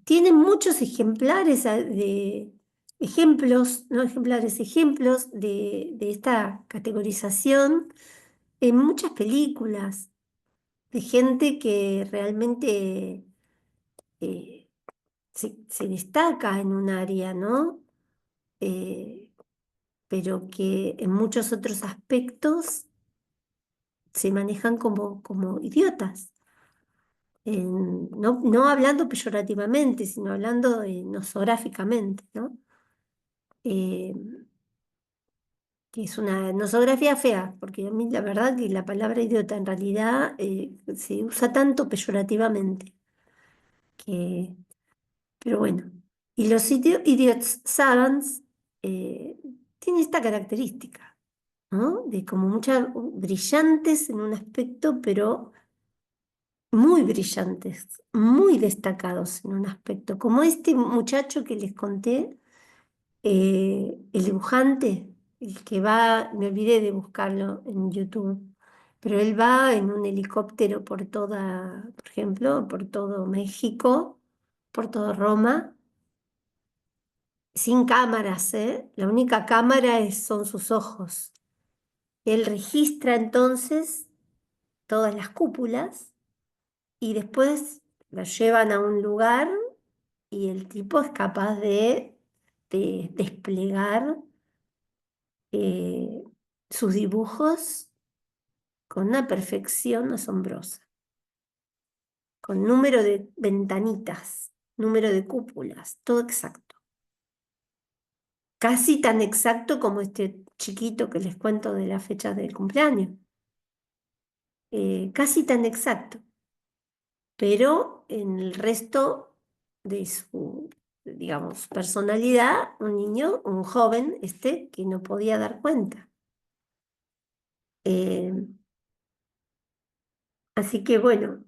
tiene muchos ejemplares de ejemplos, no ejemplares, ejemplos de esta categorización en muchas películas, de gente que realmente eh, se destaca en un área, ¿no? Eh, pero que en muchos otros aspectos se manejan como idiotas. No hablando peyorativamente, sino hablando nosográficamente, ¿no? Eh, que es una nosografía fea, porque a mí la verdad que la palabra idiota en realidad se usa tanto peyorativamente, que, pero bueno. Y los idiots savants tienen esta característica, ¿no? De como muchas brillantes en un aspecto, pero muy brillantes, muy destacados en un aspecto, como este muchacho que les conté, el dibujante, el que va, me olvidé de buscarlo en YouTube, pero él va en un helicóptero por toda, por ejemplo, por todo México, por todo Roma, sin cámaras, ¿eh? La única cámara son sus ojos. Él registra entonces todas las cúpulas y después las llevan a un lugar y el tipo es capaz de desplegar eh, sus dibujos con una perfección asombrosa, con número de ventanitas, número de cúpulas, todo exacto. Casi tan exacto como este chiquito que les cuento de la fecha del cumpleaños. Casi tan exacto, pero en el resto de su, digamos, personalidad, un niño, un joven, que no podía dar cuenta. Eh, Así que bueno,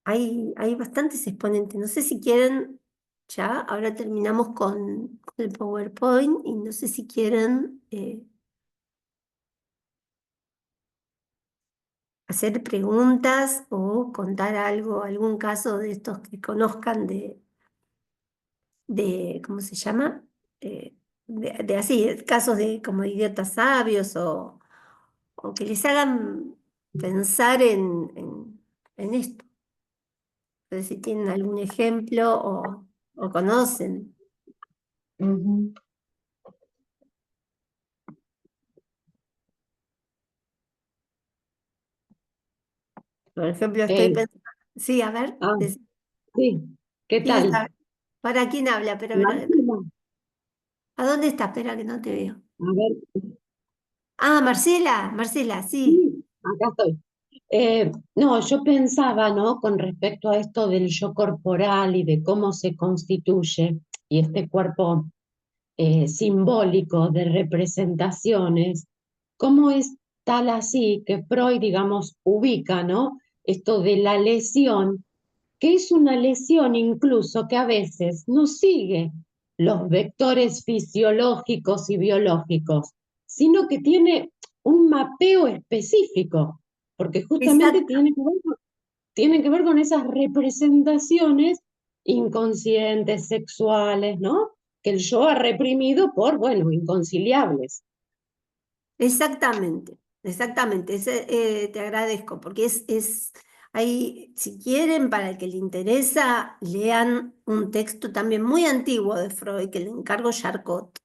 hay bastantes exponentes. No sé si quieren, ya, ahora terminamos con el PowerPoint y no sé si quieren hacer preguntas o contar algo, algún caso de estos que conozcan ¿cómo se llama? De así, casos de como idiotas sabios o que les hagan pensar en esto. Entonces, si tienen algún ejemplo o conocen. Ujú. Por ejemplo, estoy Eh, pensando. Sí, a ver, ah, sí, ¿qué ¿quién tal? está? ¿Para quién habla? Pero, Martina, ¿a dónde está? Espera que no te veo. a ver, Ah, Marcela, Marcela, sí. sí, acá estoy. No, yo pensaba, ¿no? Con respecto a esto del yo corporal y de cómo se constituye y este cuerpo simbólico de representaciones, cómo es tal así que Freud, digamos, ubica, ¿no? Esto de la lesión, que es una lesión incluso que a veces no sigue los vectores fisiológicos y biológicos, sino que tiene un mapeo específico, porque justamente Exacto, tiene que ver con esas representaciones inconscientes, sexuales, ¿no? Que el yo ha reprimido por, bueno, inconciliables. exactamente, exactamente. Te agradezco, porque Ahí, si quieren, para el que le interesa, lean un texto también muy antiguo de Freud, que le encargo Charcot,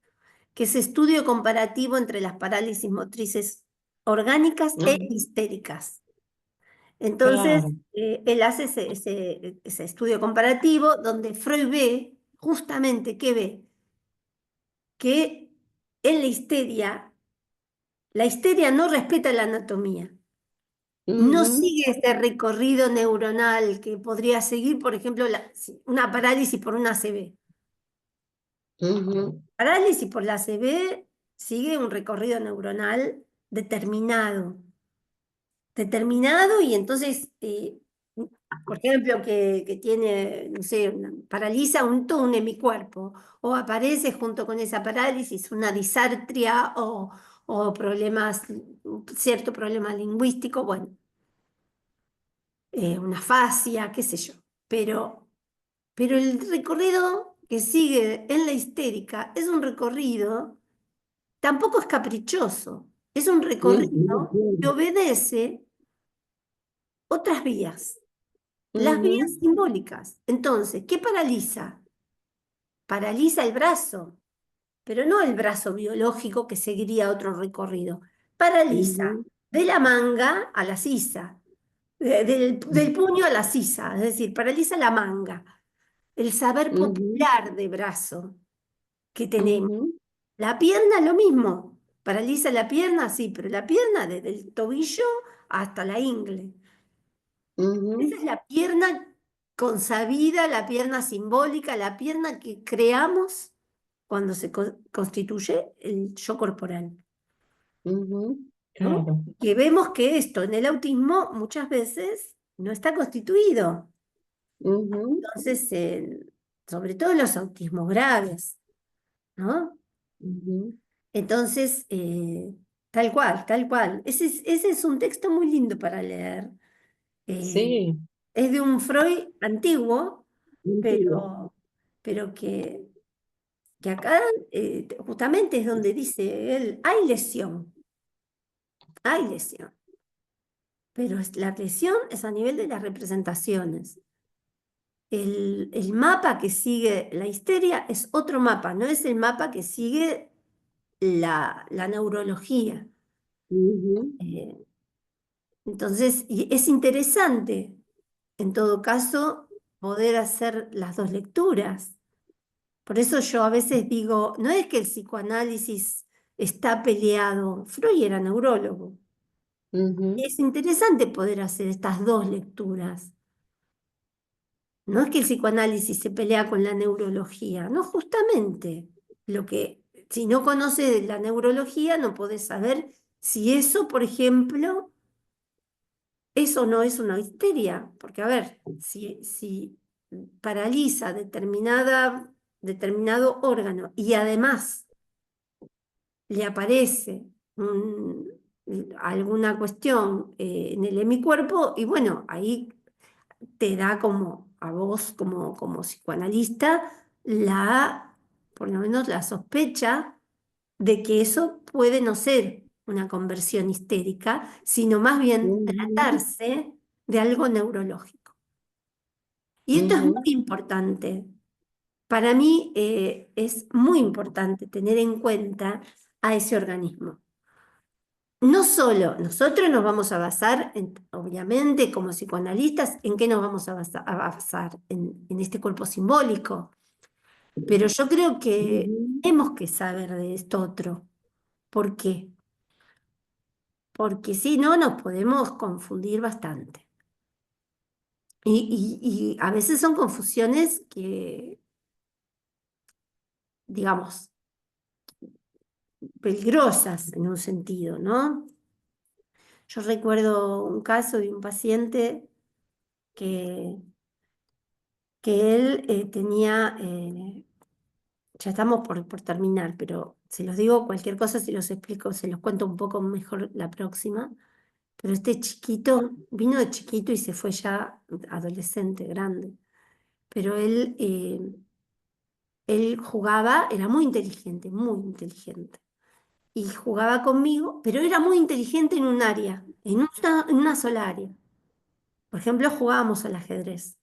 que es estudio comparativo entre las parálisis motrices orgánicas e No, histéricas. Entonces, claro. él hace ese estudio comparativo donde Freud ve justamente, ¿qué ve? Que en la histeria no respeta la anatomía. No Ujú, sigue este recorrido neuronal que podría seguir, por ejemplo, una parálisis por una ACV. ujú, Parálisis por la ACV sigue un recorrido neuronal determinado, determinado y entonces, por ejemplo, que tiene, no sé, paraliza todo un hemicuerpo o aparece junto con esa parálisis una disartria o problemas, cierto problema lingüístico, bueno, una fascia, qué sé yo. Pero, pero el recorrido que sigue en la histérica es un recorrido, tampoco es caprichoso, es un recorrido que ujú, obedece otras vías, las vías ujú, simbólicas. Entonces, ¿qué paraliza? Paraliza el brazo, pero no el brazo biológico que seguiría otro recorrido. Paraliza ujú, de la manga a la sisa, del puño a la sisa, es decir, paraliza la manga. El saber ujú, popular de brazo que tenemos. ujú, La pierna, lo mismo. Paraliza la pierna, sí, pero la pierna desde el tobillo hasta la ingle. Esa ujú, es la pierna consabida, la pierna simbólica, la pierna que creamos cuando se constituye el yo corporal, ujú, ¿no? claro. Que vemos que esto en el autismo muchas veces no está constituido. Ujú, Entonces, sobre todo en los autismos graves, ¿no? ujú. Entonces, tal cual, tal cual. Ese es un texto muy lindo para leer. Eh, Sí, es de un Freud antiguo, antiguo. pero, pero que acá justamente es donde dice él, hay lesión, pero la lesión es a nivel de las representaciones. El mapa que sigue la histeria es otro mapa, no es el mapa que sigue la neurología. Ujú, Eh, Entonces, y es interesante, en todo caso, poder hacer las dos lecturas. Por eso yo a veces digo, no es que el psicoanálisis está peleado, Freud era neurólogo. ujú, Es interesante poder hacer estas dos lecturas. No es que el psicoanálisis se pelea con la neurología, no, justamente. Lo que, si no conoces la neurología, no podés saber si eso, por ejemplo, eso no es una histeria, porque a ver, si paraliza determinado órgano y además le aparece alguna cuestión en el hemicuerpo, y bueno, ahí te da como a vos como psicoanalista por lo menos la sospecha de que eso puede no ser una conversión histérica, sino más bien ujú, tratarse de algo neurológico. Y esto es muy ujú, importante. Para mí es muy importante tener en cuenta a ese organismo. No solo nosotros nos vamos a basar, obviamente, como psicoanalistas, ¿en qué nos vamos a basar? En este cuerpo simbólico. Pero yo creo que ujú, tenemos que saber de esto otro. ¿Por qué? Porque si no nos podemos confundir bastante. Y a veces son confusiones que, digamos, peligrosas en un sentido, ¿no? Yo recuerdo un caso de un paciente que, que él tenía, ya estamos por terminar, pero se los digo cualquier cosa, si los explico, se los cuento un poco mejor la próxima. Pero este chiquito vino de chiquito y se fue ya adolescente, grande. Pero él jugaba, era muy inteligente, muy inteligente. Y jugaba conmigo, pero era muy inteligente en un área, en una sola área. Por ejemplo, jugábamos al ajedrez.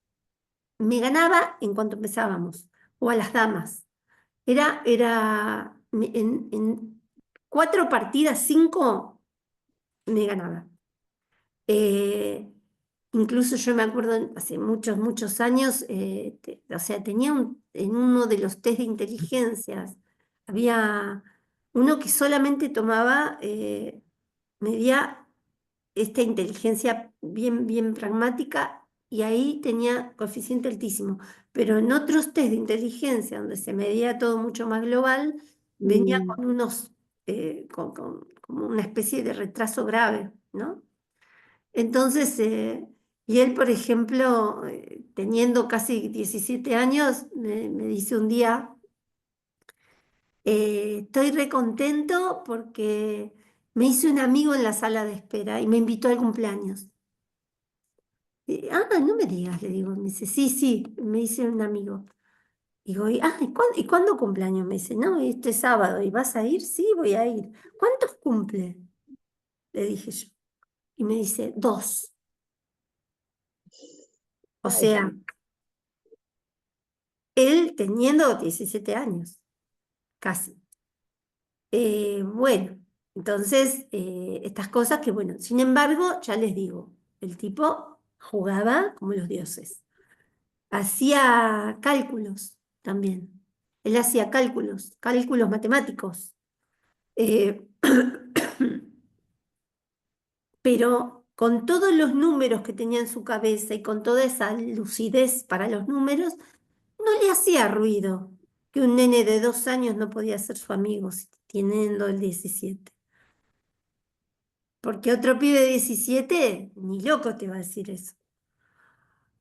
Me ganaba en cuanto empezábamos, o a las damas. En 4 partidas, 5, me ganaba. Eh, Incluso yo me acuerdo hace muchos, muchos años, o sea, en uno de los test de inteligencias, había uno que solamente tomaba, medía esta inteligencia bien, bien pragmática y ahí tenía coeficiente altísimo. Pero en otros test de inteligencia, donde se medía todo mucho más global, venía Mm, con como una especie de retraso grave, ¿no? Entonces, y él, por ejemplo, teniendo casi 17 años, me dice un día, estoy recontento porque me hice un amigo en la sala de espera y me invitó al cumpleaños. No me digas, le digo. Me dice, sí, sí, me hice un amigo. Digo, ¿y cuándo cumpleaños? Me dice, no, este sábado. ¿Y vas a ir? Sí, voy a ir. ¿Cuántos cumple? Le dije yo. Y me dice, 2. O ay, sea, él teniendo 17 años, casi. Bueno, entonces, estas cosas que, bueno, sin embargo, ya les digo, el tipo jugaba como los dioses. Hacía cálculos también. Él hacía cálculos, cálculos matemáticos. Eh, pero con todos los números que tenía en su cabeza y con toda esa lucidez para los números, no le hacía ruido que un nene de 2 años no podía ser su amigo teniendo el 17. Porque otro pibe de 17 ni loco te va a decir eso.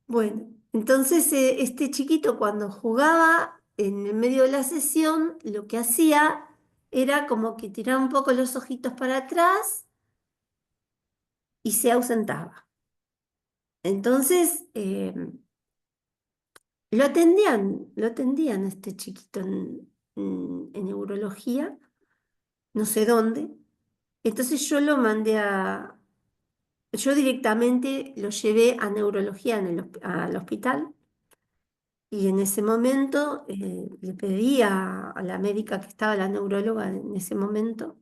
Bueno, entonces este chiquito cuando jugaba en el medio de la sesión, lo que hacía era como que tiraba un poco los ojitos para atrás y se ausentaba. Entonces lo atendían a este chiquito en neurología, no sé dónde. Entonces yo directamente lo llevé a neurología al hospital. Y en ese momento le pedí a la médica que estaba, la neuróloga en ese momento,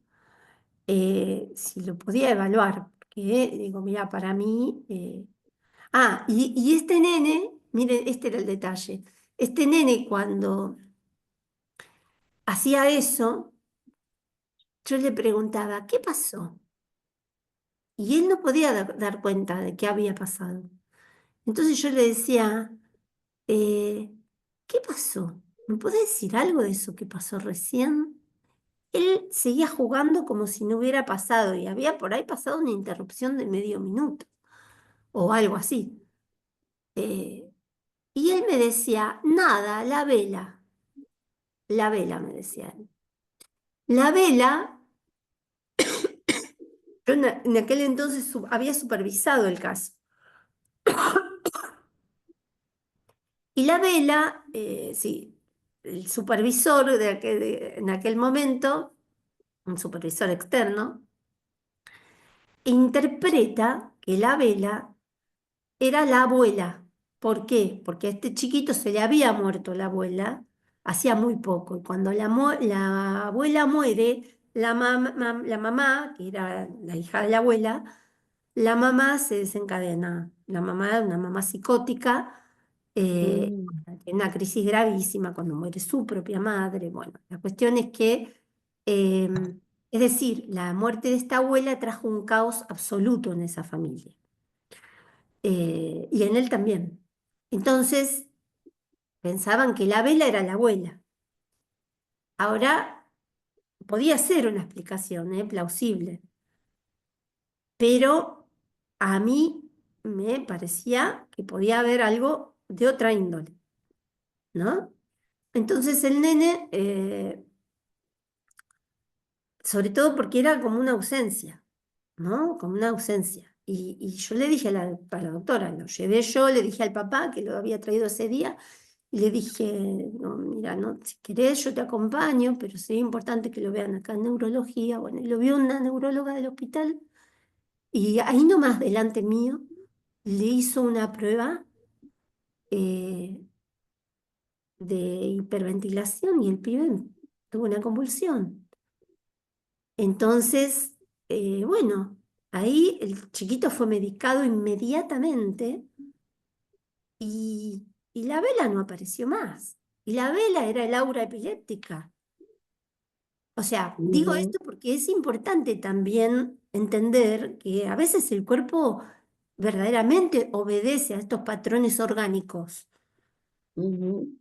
si lo podía evaluar. Porque digo, mira, para mí. Y este nene, miren, este era el detalle. Este nene, cuando hacía eso, yo le preguntaba, ¿qué pasó? Y él no podía dar cuenta de qué había pasado. Entonces yo le decía, eh, ¿qué pasó? ¿Me podés decir algo de eso que pasó recién? Él seguía jugando como si no hubiera pasado y había por ahí pasado una interrupción de medio minuto o algo así. Eh, y él me decía, nada, la vela, me decía él. La vela, yo en aquel entonces había supervisado el caso. Y la vela, sí, el supervisor en aquel momento, un supervisor externo, interpreta que la vela era la abuela. ¿Por qué? Porque a este chiquito se le había muerto la abuela hacía muy poco. Y cuando la abuela muere, la mamá, que era la hija de la abuela, la mamá se desencadena. La mamá, una mamá psicótica, mm, tiene una crisis gravísima cuando muere su propia madre. Bueno, la cuestión es que, eh, es decir, la muerte de esta abuela trajo un caos absoluto en esa familia. Y en él también. Entonces, pensaban que la vela era la abuela. Ahora, podía ser una explicación, plausible, pero a mí me parecía que podía haber algo de otra índole, ¿no? Entonces el nene, sobre todo porque era como una ausencia, ¿no? Como una ausencia. Y yo le dije a la doctora, lo llevé yo, le dije al papá que lo había traído ese día. Y le dije, no, mira, no, si querés yo te acompaño, pero sería importante que lo vean acá en neurología. Bueno, y lo vio una neuróloga del hospital y ahí nomás delante mío. le hizo una prueba eh, de hiperventilación y el pibe tuvo una convulsión. Entonces, bueno, ahí el chiquito fue medicado inmediatamente y la vela no apareció más. Y la vela era el aura epiléptica. O sea, digo Ujú, esto porque es importante también entender que a veces el cuerpo verdaderamente obedece a estos patrones orgánicos, ujú,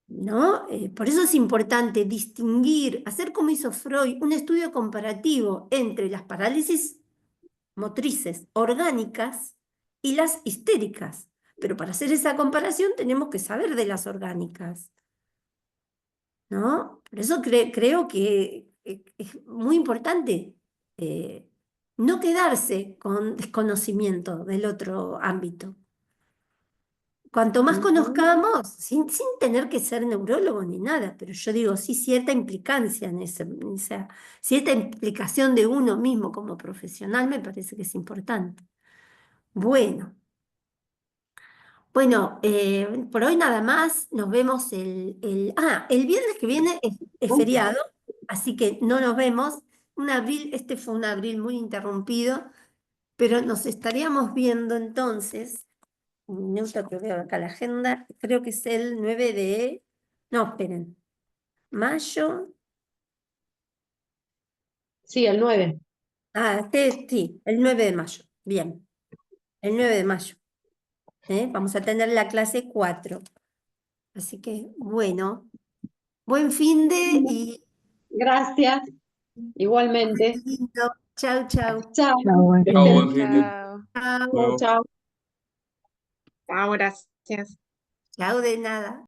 ¿no? Por eso es importante distinguir, hacer como hizo Freud, un estudio comparativo entre las parálisis motrices orgánicas y las histéricas. Pero para hacer esa comparación tenemos que saber de las orgánicas, ¿no? Por eso creo que es muy importante eh, no quedarse con desconocimiento del otro ámbito. Cuanto más ujú, conozcamos, sin tener que ser neurólogo ni nada, pero yo digo, sí, cierta implicancia en esa, cierta implicación de uno mismo como profesional me parece que es importante. Bueno, bueno, por hoy nada más, nos vemos el viernes que viene es feriado, así que no nos vemos. Este fue un abril muy interrumpido, pero nos estaríamos viendo entonces. Un minuto que veo acá la agenda. Creo que es el 9 de... No, esperen. Mayo. sí, el 9. Sí, el 9 de mayo. Bien, el 9 de mayo. Vamos a tener la clase 4. Así que, bueno, buen fin de y Gracias, igualmente. lindo. Chau, chau. Chao, Chao, buen que fin estén de- Chao, buen bien. fin de... Chau, Hasta Chao, luego. chao. Chao, gracias. chau de nada.